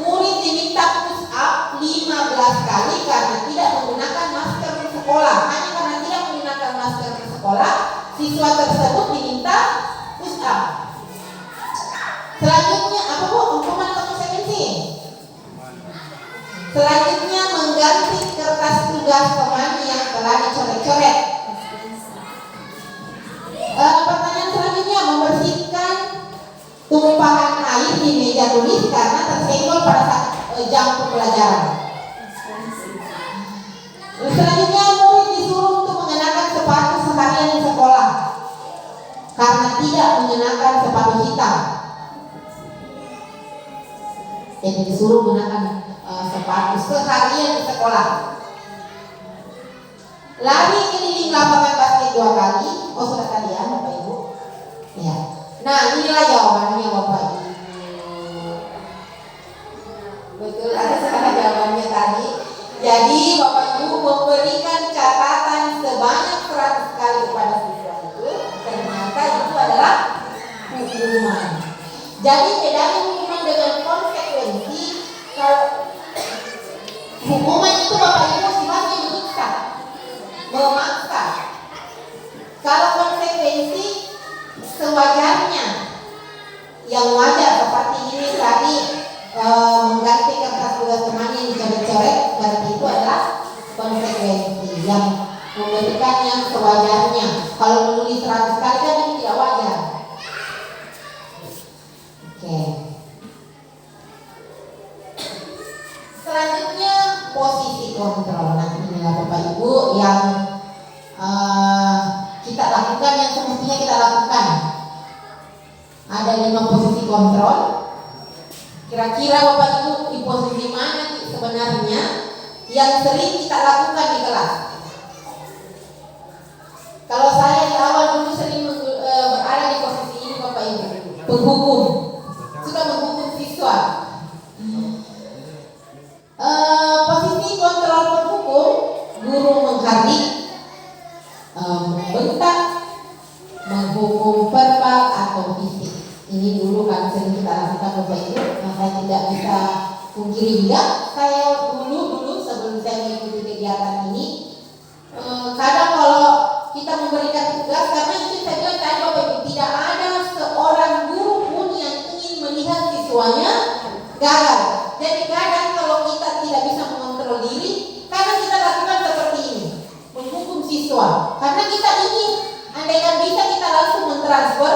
murid diminta push up 15 kali karena tidak menggunakan masker di sekolah. Hanya karena tidak menggunakan masker di sekolah, siswa tersebut diminta push up. Selanjutnya, apa Bu? Hukuman atau konsekuensi? Selanjutnya, mengganti kertas tugas teman yang telah dicoret-coret. Pertanyaan selanjutnya, membersihkan tumpahan air di meja tulis karena tersenggol pada saat jam pembelajaran. Selanjutnya, murid disuruh untuk mengenakan sepatu seharian di sekolah karena tidak mengenakan sepatu hitam. Jadi disuruh menggunakan sepatu seharian di sekolah. Lari keliling lapangan basket 2 kali. Oh, sudah tadi ya Bapak Ibu. Ya. Nah, inilah jawabannya Bapak Ibu. Betul, ada salah jawabannya tadi. Jadi Bapak Ibu memberikan catatan sebanyak 100 kali kepada siswa itu, ternyata itu adalah hukuman. Jadi bedanya hukuman dengan konsekuensi. Kalau hukuman itu Bapak Ibu sifatnya menyiksa, memaksa. Kalau konsekuensi sewajarnya, yang wajar seperti ini tadi, mengganti kertas tugas teman yang dicoret-coret, berarti itu adalah konsekuensi yang memberikan yang sewajarnya. Kalau menulis 100 kali kan ini tidak wajar. Oke. Selanjutnya posisi kontrol. Nah, inilah Bapak Ibu yang kita lakukan, yang semestinya kita lakukan. Ada ada 5 posisi kontrol. Kira-kira Bapak Ibu di posisi mana sebenarnya yang sering kita lakukan di kelas? Kalau saya di awal dulu sering berada di posisi ini Bapak Ibu, penghukum, suka menghukum siswa. Posisi kontrol penghukum, guru menghardik, membentak, menghukum verbal atau fisik. Ini dulu kan sering kita lakukan Bapak Ibu. Saya tidak bisa pungkiri juga, saya dulu sebelum saya mengikuti kegiatan ini, kadang kalau kita memberikan tugas, karena itu saya bilang tadi Bapak Ibu, tidak ada seorang guru pun yang ingin melihat siswanya gagal. Jadi kadang kalau kita tidak bisa mengontrol diri, kadang kita lakukan seperti ini, menghukum siswa. Karena kita ingin, andaikan bisa kita langsung mentransfer,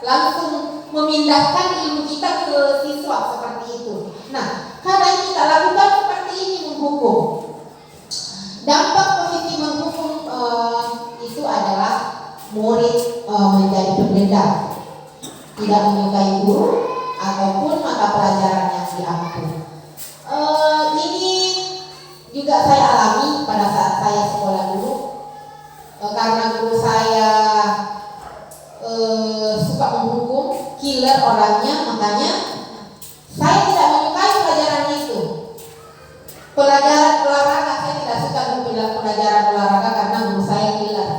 langsung memindahkan ilmu kita ke siswa seperti itu. Nah, kadang kita lakukan seperti ini, menghukum. Dampak posisi menghukum itu adalah murid menjadi pendendam, tidak menyukai guru ataupun mata pelajaran yang diampu. Ini juga saya alami pada saat saya sekolah dulu, karena guru saya suka menghukum, killer orangnya, makanya saya tidak menyukai pelajaran itu. Pelajaran olahraga saya tidak suka pelajaran olahraga karena guru saya killer.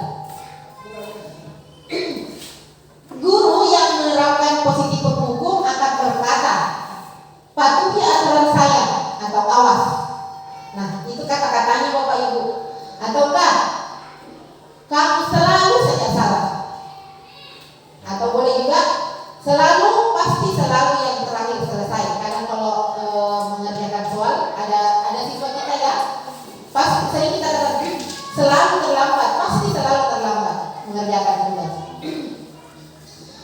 Guru yang menerapkan posisi penghukum akan berkata, patuhi aturan saya atau awas. Nah, itu kata-katanya Bapak Ibu. Ataukah kamu selalu saja salah. Atau boleh juga selalu, pasti selalu yang terakhir selesai. Kadang kalau mengerjakan soal ada siswa kita ya, pasti sering kita katakan selalu terlambat, pasti selalu terlambat mengerjakan tugas.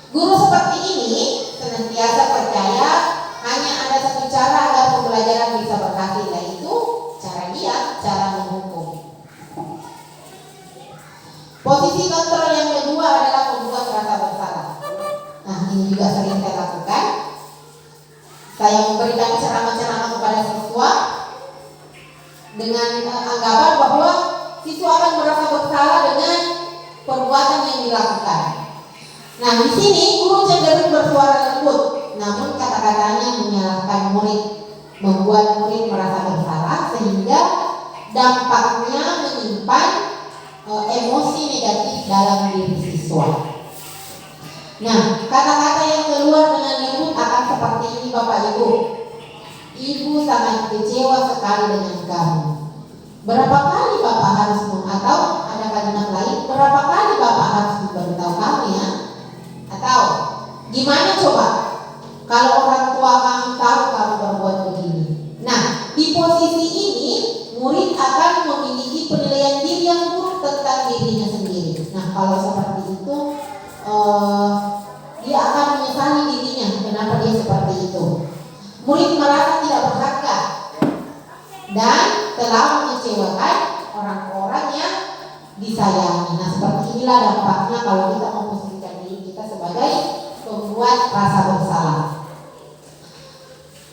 Guru seperti ini senantiasa percaya hanya ada satu cara agar pembelajaran bisa berhasil, yaitu cara menghukum. Posisi kontrol yang kedua adalah membuat rasa bersalah. Nah, ini juga sering saya lakukan. Saya memberikan ceramah-ceramah kepada siswa dengan anggapan bahwa siswa akan merasa bersalah dengan perbuatan yang dilakukan. Nah, di sini guru cenderung bersuara lembut, namun kata-katanya menyalahkan murid, membuat murid merasa bersalah sehingga dampaknya menyimpan emosi negatif dalam diri siswa. Nah, kata-kata yang keluar dengan lembut akan seperti ini Bapak Ibu. Ibu sangat kecewa sekali dengan kamu. Berapa kali Bapak harus atau ada kalimat lain, berapa kali Bapak harus memberitahu kamu ya? Atau gimana coba kalau orang tua kamu tahu kamu berbuat begini? Nah, di posisi ini murid akan memiliki penilaian diri yang buruk tentang dirinya sendiri. Nah, kalau seperti itu dia akan menyesali dirinya kenapa dia seperti itu. Murid merasa tidak berharga dan telah mengecewakan orang-orang yang disayangi. Nah, seperti inilah dampaknya kalau kita memposisikan diri kita sebagai pembuat rasa bersalah.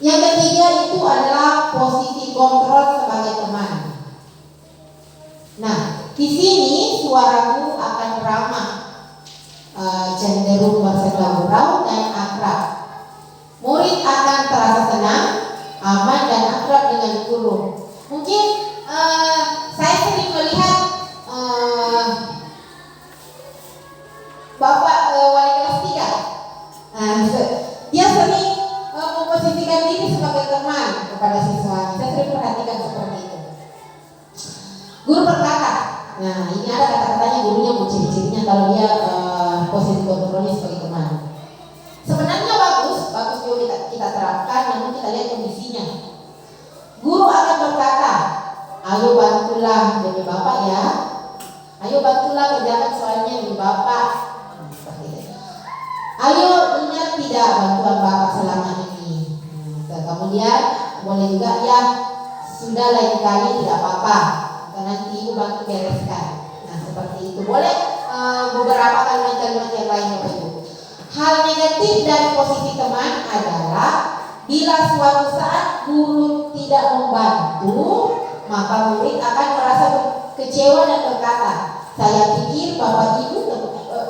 Yang ketiga itu adalah posisi kontrol sebagai teman. Nah, di sini suara guru akan ramah, cenderung bersedang-gurau dan akrab. Murid akan terasa senang, aman dan akrab dengan guru. Mungkin saya sering melihat Bapak wali kelas 3. Dia sering memposisikan diri sebagai teman kepada siswanya. Saya sering perhatikan seperti itu. Guru berkata, nah ini ada kata-katanya gurunya, ciri-cirinya kalau dia posisi kontrolnya sebagai teman. Sebenarnya bagus juga kita terapkan, namun kita lihat kondisinya. Guru akan berkata, ayo bantulah demi Bapak ya, ayo bantulah kerjakan soalnya demi Bapak. Ayo ingat tidak bantuan Bapak selama ini. Kemudian boleh juga ya, sudah lain kali tidak apa-apa, nanti ibu bantu bereskan. Nah seperti itu. Boleh beberapa kalimat-kalimat yang lain Bapak Ibu. Hal negatif dari posisi teman adalah bila suatu saat guru tidak membantu, maka murid akan merasa kecewa dan berkata, saya pikir bapak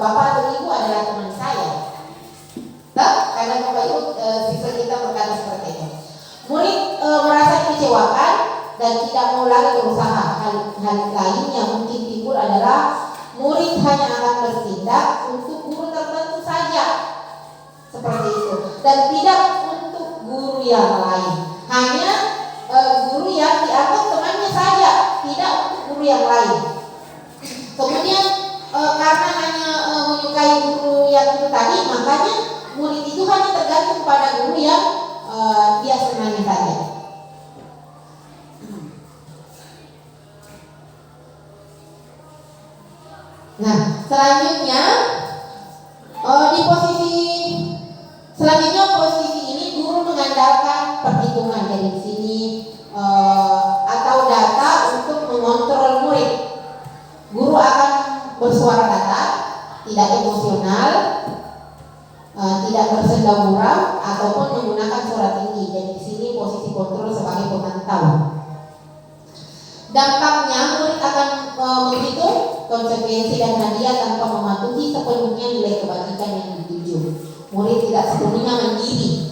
atau ibu adalah teman saya. Nah, karena bapak ibu siswa kita berkata seperti itu. Murid merasa dikecewakan dan tidak mau lagi berusaha. Hal lain yang mungkin timbul adalah murid hanya akan bertindak untuk guru tertentu saja, seperti itu, dan tidak untuk guru yang lain. Hanya guru yang dianggap temannya saja, tidak untuk guru yang lain. Kemudian karena hanya menyukai guru yang itu tadi, makanya murid itu hanya tergantung pada guru yang dia senangi saja. Nah, selanjutnya posisi ini guru mengandalkan perhitungan dari sini atau data untuk mengontrol murid. Guru akan bersuara datar, tidak emosional, tidak bersenda gurau ataupun menggunakan suara tinggi. Jadi di sini posisi kontrol sebagai pemantau. Dampaknya murid akan menghitung konsekuensi dan hadiah tanpa mematuhi sepenuhnya nilai kebajikan yang dituju. Murid tidak sepenuhnya mandiri.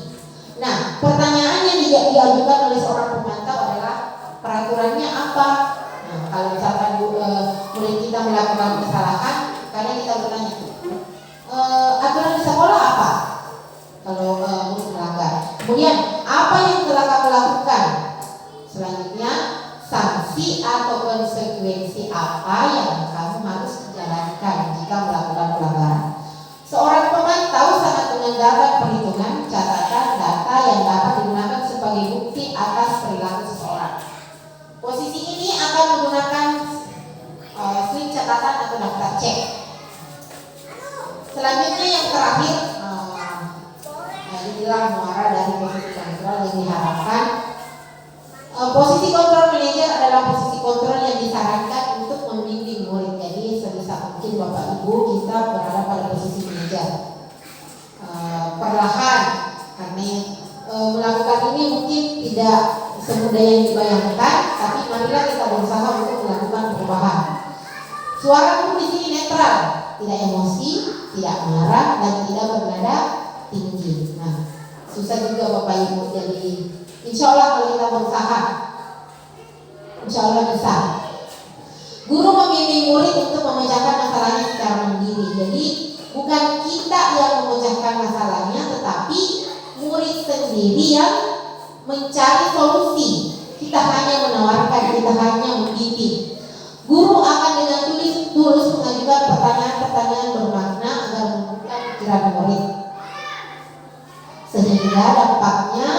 Nah, pertanyaan yang diajukan oleh seorang pemantau adalah peraturannya apa? Nah, kalau misalkan murid kita melakukan kesalahan, kadang kita bertanya, aturan di sekolah apa? Kalau murid melanggar. Kemudian, apa yang telah kamu lakukan? Selanjutnya, sanksi atau konsekuensi apa yang kamu harus jalankan jika melakukan pelanggaran. Seorang pemantau sangat mengandalkan perhitungan, catatan, data yang dapat digunakan sebagai bukti atas perilaku seseorang. Posisi ini akan menggunakan slip catatan atau daftar cek. Selanjutnya yang terakhir, inilah muara dari posisi kontrol yang diharapkan. Posisi kontrol manajer adalah posisi kontrol yang disarankan untuk membimbing murid. Jadi sebisa mungkin Bapak Ibu kita berada pada posisi manajer. Perlahan, karena melakukan ini mungkin tidak semudah yang dibayangkan, tapi marilah kita berusaha untuk melakukan perubahan. Suara guru di sini netral, tidak emosi, tidak marah, dan tidak bernada tinggi. Nah, susah juga Bapak Ibu, jadi insya Allah kalau kita berusaha, insya Allah bisa. Guru membimbing murid untuk memecahkan masalahnya secara mandiri. Jadi bukan kita yang memecahkan masalahnya, tetapi murid sendiri yang mencari solusi. Kita hanya menawarkan, kita hanya membimbing. Guru akan dengan tulus mengajukan pertanyaan-pertanyaan bermakna agar membuka pikiran murid, sehingga dampaknya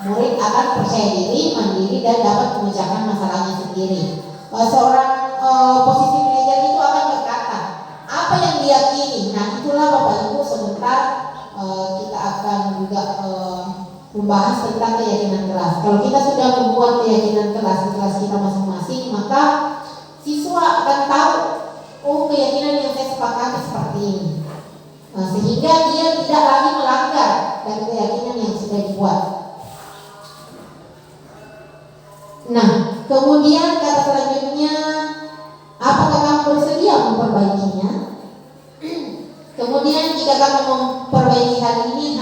murid akan percaya diri, mandiri, dan dapat memecahkan masalahnya sendiri. Seorang posisi manajer itu akan berkata apa yang diyakini. Nah, itulah Bapak Ibu sebentar kita akan juga membahas tentang keyakinan kelas. Kalau kita sudah membuat keyakinan kelas di kelas kita masing-masing, maka siswa akan tahu, oh keyakinan yang saya sepakati seperti ini. Sehingga dia tidak lagi melanggar dari keyakinan yang sudah dibuat. Nah, kemudian kata selanjutnya, apakah kamu bersedia memperbaikinya? Kemudian jika kamu memperbaiki hal ini,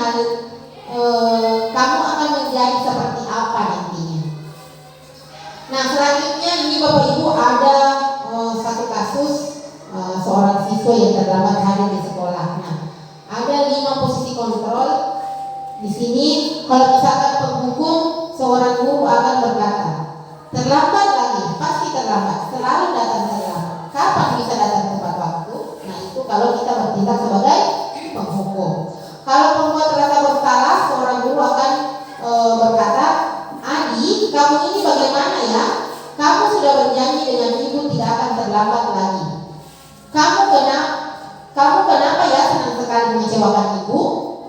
kamu akan menjadi seperti apa nantinya? Nah, selanjutnya ini Bapak Ibu ada satu kasus seorang siswa yang terlambat hadir di sekolah. Nah, ada 5 posisi kontrol. Di sini kalau misalkan penghukum, seorang guru akan berkata, terlambat lagi, pasti terlambat, selalu datang terlambat. Kapan bisa datang tepat waktu? Nah, itu kalau kita bertindak sebagai penghukum. Kalau pembuat ternyata bersalah, seorang guru akan berkata, Adi, kamu ini bagaimana ya? Kamu sudah berjanji dengan ibu tidak akan terlambat lagi. Kamu kenapa ya senang sekali mengecewakan ibu?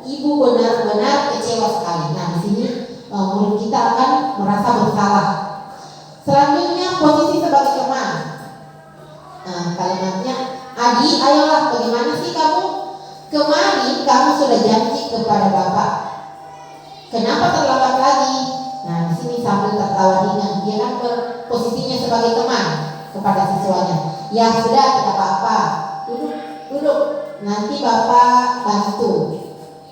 Ibu benar-benar kecewa sekali. Nah, di sini murid kita akan merasa bersalah. Selanjutnya posisi sebagai teman. Nah, kalimatnya, Adi, ayolah, bagaimana sih kamu? Kemarin kamu sudah janji kepada Bapak. Kenapa terlambat lagi? Nah, di sini sambil tertawa ringan, dia kan posisinya sebagai teman kepada siswanya. Ya sudah, tidak apa-apa. Duduk. Nanti Bapak bantu.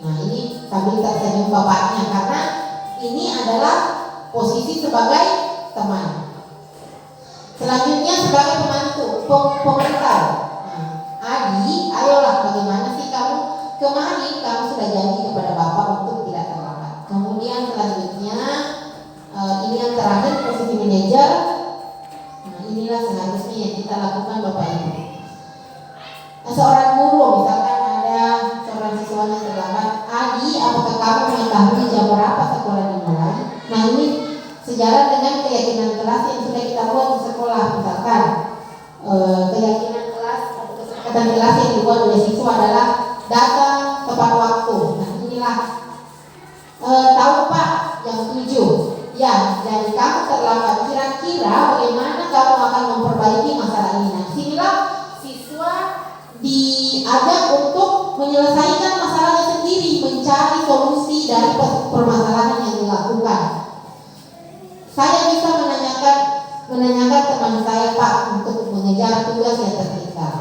Nah, ini sambil tersenyum bapaknya karena ini adalah posisi sebagai teman. Selanjutnya sebagai pembantu, pemantau. Nah, Adi, ayolah, bagaimana sih kamu? Kemarin kamu sudah janji kepada Bapak untuk tidak terlambat. Kemudian selanjutnya ini yang terakhir, posisi manajer. Nah, inilah seharusnya yang kita lakukan Bapak Ibu. Seorang guru, misalkan ada seorang siswanya terlambat, Adi, apakah kamu mengetahui jam berapa sekolah dimulai? Nah, ini sejalan dengan keyakinan kelas yang sudah kita buat di sekolah. Misalkan keyakinan kelas atau kesepakatan kelas yang dibuat oleh siswa adalah datang tepat waktu. Nah, inilah tahu Pak, yang 7. Ya, jadi kamu terlambat. Kira-kira bagaimana kamu akan memperbaiki masalah ini? Nah, sinilah siswa diajak untuk menyelesaikan masalahnya sendiri, mencari solusi dari permasalahan yang dilakukan. Saya bisa menanyakan teman saya, Pak, untuk mengejar tugas yang tertinggal.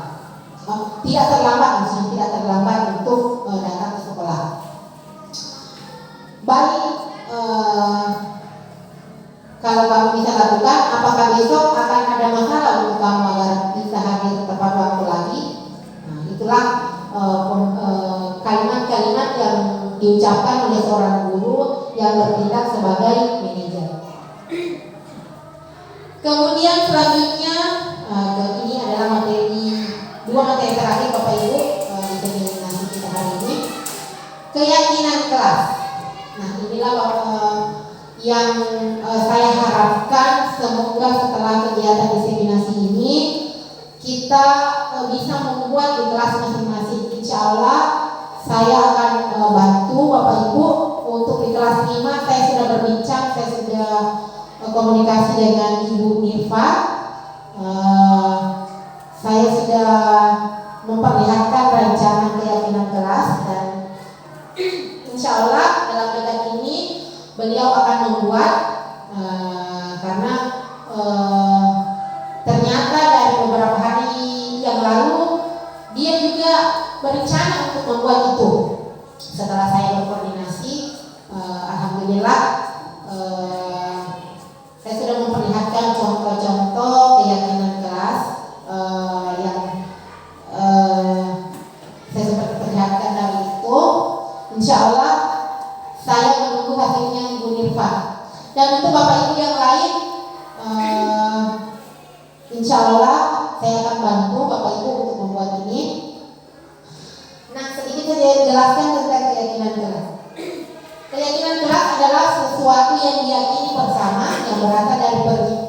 Tidak terlambat, maksudnya tidak terlambat untuk datang ke sekolah. Baik, kalau kamu bisa lakukan, apakah besok akan ada masalah untuk kamu agar bisa hadir tepat waktu lagi? Nah, itulah kalimat-kalimat yang diucapkan oleh seorang guru yang bertindak sebagai manajer. Kemudian selanjutnya, ini adalah dua materi terakhir Bapak Ibu di seminar kita hari ini. Keyakinan kelas. Nah, inilah yang saya harapkan semoga setelah kegiatan diseminasi ini kita bisa membuat di kelas masing-masing. Insya Allah saya akan bantu Bapak Ibu untuk di kelas 5. Saya sudah berbincang, saya sudah komunikasi dengan Ibu Nirva. Saya sudah memperlihatkan rencana keyakinan kelas dan insya Allah dalam dekat ini beliau akan membuat karena ternyata dari beberapa hari yang lalu dia juga berencana untuk membuat itu. Setelah saya berkoordinasi, alhamdulillah saya sudah memperlihatkan contoh-contoh keyakinan kelas yang saya sudah perlihatkan dari itu. Insya Allah saya menunggu hasilnya Ibu Nirva. Dan untuk Bapak Ibu yang lain, insya Allah saya akan bantu Bapak Ibu untuk membuat ini. Nah, sedikit saya jelaskan tentang keyakinan kelas. Keyakinan kelas adalah sesuatu yang diyakini bersama yang berasal dari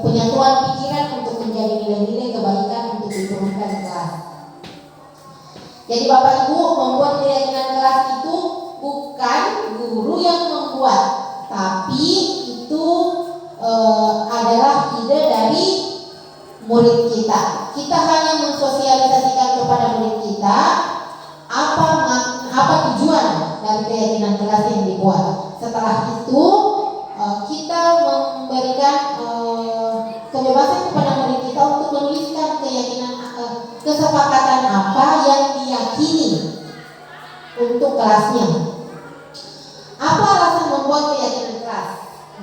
penyatuan pikiran untuk menjadi nilai-nilai kebaikan untuk diturunkan ke kelas. Jadi Bapak Ibu membuat keyakinan kelas itu bukan guru yang membuat, tapi itu adalah ide dari murid kita. Kita hanya mensosialisasikan kepada murid kita apa tujuan dari keyakinan kelas yang dibuat. Setelah itu kita memberikan kebebasan kepada murid kita untuk menuliskan keyakinan kesepakatan apa yang diyakini untuk kelasnya. Apa alasan membuat keyakinan kelas?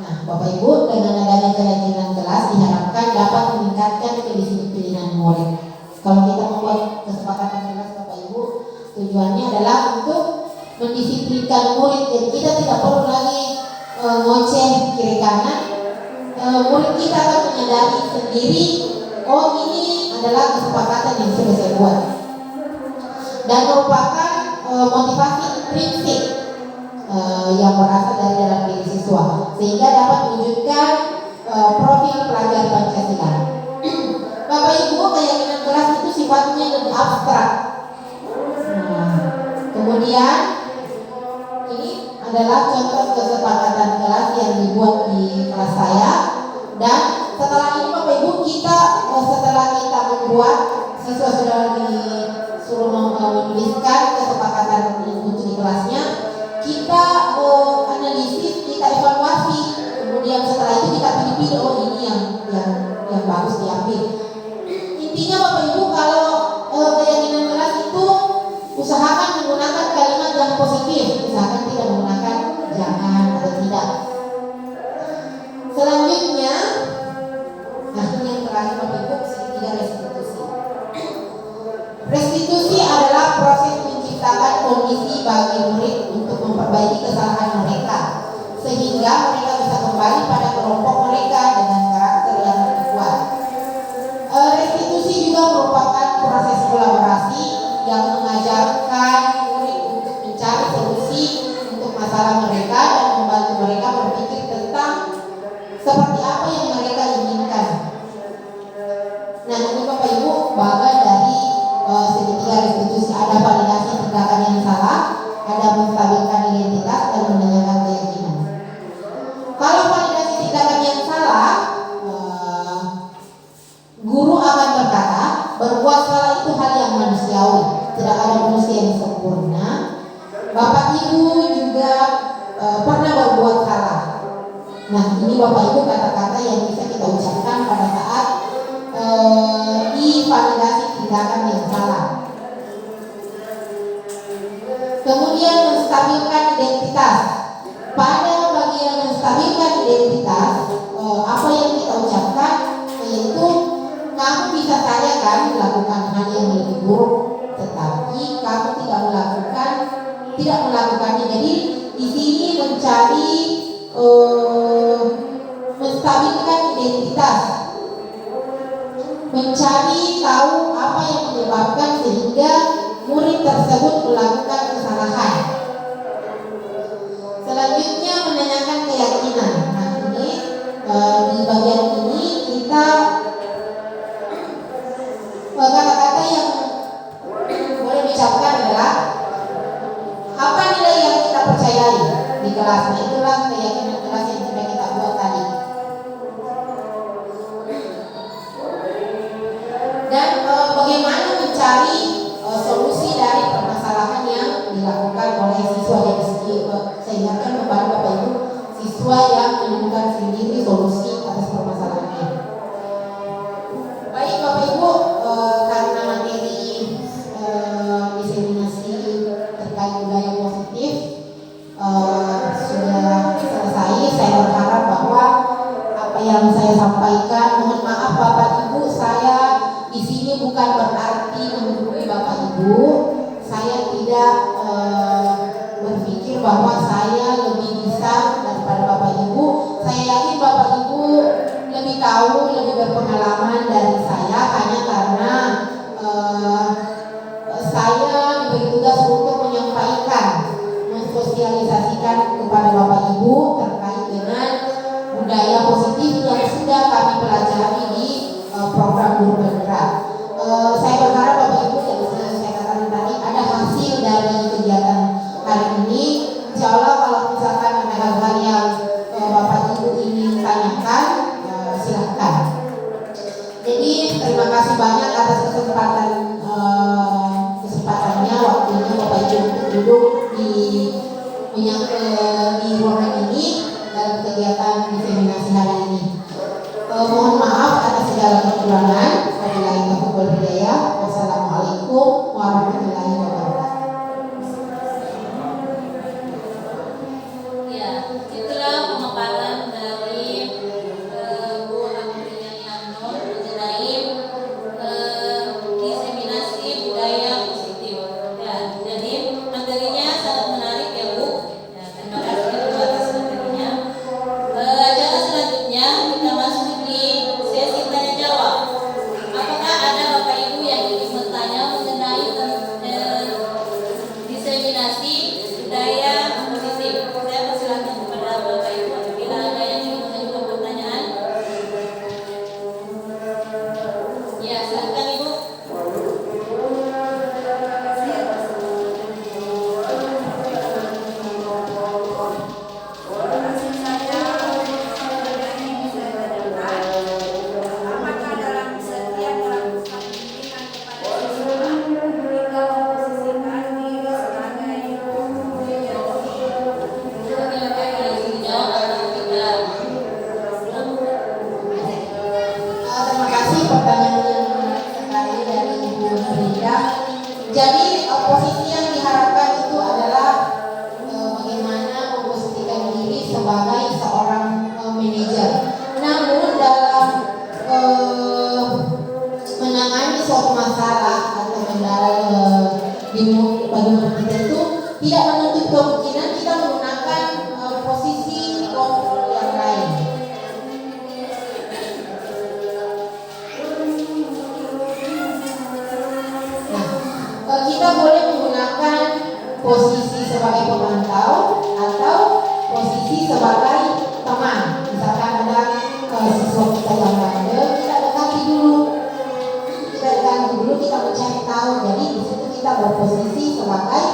Nah, Bapak Ibu, dengan adanya keyakinan kelas diharapkan dapat meningkatkan kedisiplinan murid. Kalau kita membuat kesepakatan kelas, Bapak Ibu, tujuannya adalah untuk mendisiplinkan murid. Jadi kita tidak perlu lagi ngoceh kiri kanan. Murid kita akan menyadari sendiri, oh ini adalah kesepakatan yang sudah saya buat, dan merupakan motivasi prinsip yang berasal dari dalam diri siswa, sehingga dapat menunjukkan profil pelajar Pancasila. Bapak Ibu, keyakinan kelas itu sifatnya lebih abstrak. Kemudian ini adalah contoh kesepakatan kelas yang dibuat di kelas saya. Dan setelah ini Bapak Ibu, setelah kita membuat, siswa sudah disuruh menuliskan kesepakatan untuk di kelas kelasnya, kita analisis, kita evaluasi, kemudian setelah itu kita pilih-pilih, oh ini yang bagus diambil. Intinya Bapak Ibu, kalau keyakinan kelas itu usahakan menggunakan kalimat yang positif, usahakan tidak menggunakan jangan atau tidak. Selanjutnya, nah ini yang terakhir Bapak Ibu, segitiga restitusi. Restitusi adalah proses menciptakan kondisi bagi murid untuk memperbaiki kesalahan mereka, sehingga mereka bisa kembali pada kelompok mereka dengan karakter yang lebih kuat. Restitusi juga merupakan proses kolaborasi yang mengajarkan murid untuk mencari solusi untuk masalah mereka dan membantu mereka berpikir tentang seperti apa yang mereka inginkan. Nah, ini Bapak Ibu bagian dari segitiga restitusi. Ada validasi tindakan yang salah, ada menstabilkan identitas dan menanyakan keyakinan. Kalau validasi tindakan yang salah, guru akan berkata, berbuat salah itu hal yang manusiawi, tidak ada manusia yang sempurna. Bapak Ibu juga pernah berbuat salah. Nah, ini Bapak Ibu kata-kata yang bisa kita ucapkan pada saat validasi tindakan yang salah. Kemudian menstabilkan identitas. Pada bagian menstabilkan identitas, apa yang kita ucapkan yaitu kamu bisa saja kan melakukan hal yang lebih buruk, tetapi kamu tidak melakukannya. Jadi di sini mencari menstabilkan identitas, mencari tahu apa yang menyebabkan sehingga murid tersebut melakukan kesalahan. Selanjutnya menanyakan keyakinan. Nah, ini di bagian ini kita kata-kata yang boleh diucapkan adalah apa nilai yang kita percayai di kelas. Nah, itulah keyakinan kelas yang sudah kita buat tadi. Dan bagaimana mencari solusi dari permasalahan yang dilakukan oleh siswa. Jadi saya ingatkan kepada Bapak Ibu, siswa yang menemukan sendiri solusi atas permasalahannya. Baik Bapak Ibu, karena materi diseminasi terkait budaya positif sudah selesai. Saya berharap bahwa apa yang saya sampaikan, mohon maaf Bapak Ibu, saya di sini bukan berarti menggurui Bapak Ibu. Saya tidak berpikir bahwa saya lebih bisa daripada Bapak Ibu. Saya yakin Bapak Ibu lebih tahu, lebih berpengalaman dari saya, hanya karena saya diberi tugas untuk menyampaikan, mensosialisasikan kepada Bapak Ibu terkait dengan budaya positif yang sudah kami pelajari di program guru bergerak. Saya berharap Bapak Ibu, yang saya katakan tadi, ada hasil dari kegiatan hari ini. Insya Allah kalau misalkan ada hal-hal yang Bapak Ibu ingin tanyakan, silahkan. Jadi terima kasih banyak atas kesempatannya, waktunya Bapak Ibu untuk duduk di ruangan ini dalam kegiatan diseminasi hari ini. Mohon maaf atas segala kekurangan. Wabillahi taufiq wal hidayah. Wassalamualaikum warahmatullahi wabarakatuh. Ya, itulah pemaparan dari Bu Amelia Yano mengenai diseminasi budaya positif. Ya, jadi materinya sangat menarik ya Bu. Ya, terima kasih Bu atas materinya. Acara selanjutnya kita masuk di sesi tanya jawab. sebagai teman. Misalkan ada siswa kita yang bandel, kita dekati dulu, kita mencari tahu. Jadi di situ kita berposisi sebagai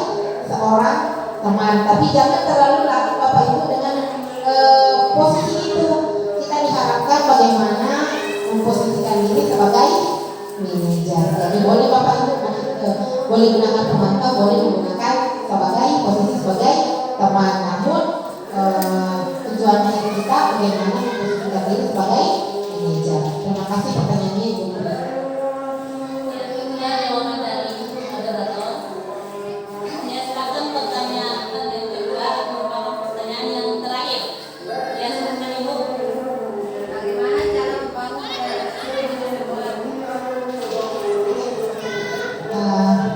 seorang teman. Tapi jangan terlalu lari Bapak Ibu dengan posisi itu. Kita diharapkan bagaimana memposisikan diri sebagai manajer. Jadi boleh Bapak Ibu boleh gunakan pemantau, boleh menggunakan posisi sebagai teman. Namun tujuannya itu kita bagaimana memposisikan diri sebagai manajer. Terima kasih pertanyaannya Ibu. Ya, jawaban dari moderator. Ya, silakan pertanyaan yang kedua merupakan pertanyaan yang terakhir. Ya, silakan Ibu. Bagaimana cara membangun relasi dengan sekolah?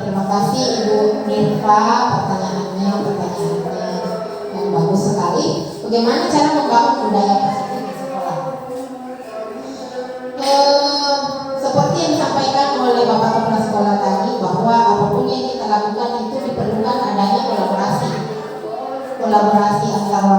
Terima kasih Ibu Nirva, pertanyaannya yang bagus sekali. Bagaimana cara membangun budaya positif di sekolah? Seperti yang disampaikan oleh Bapak Kepala Sekolah tadi, bahwa apapun yang kita lakukan itu diperlukan adanya kolaborasi antara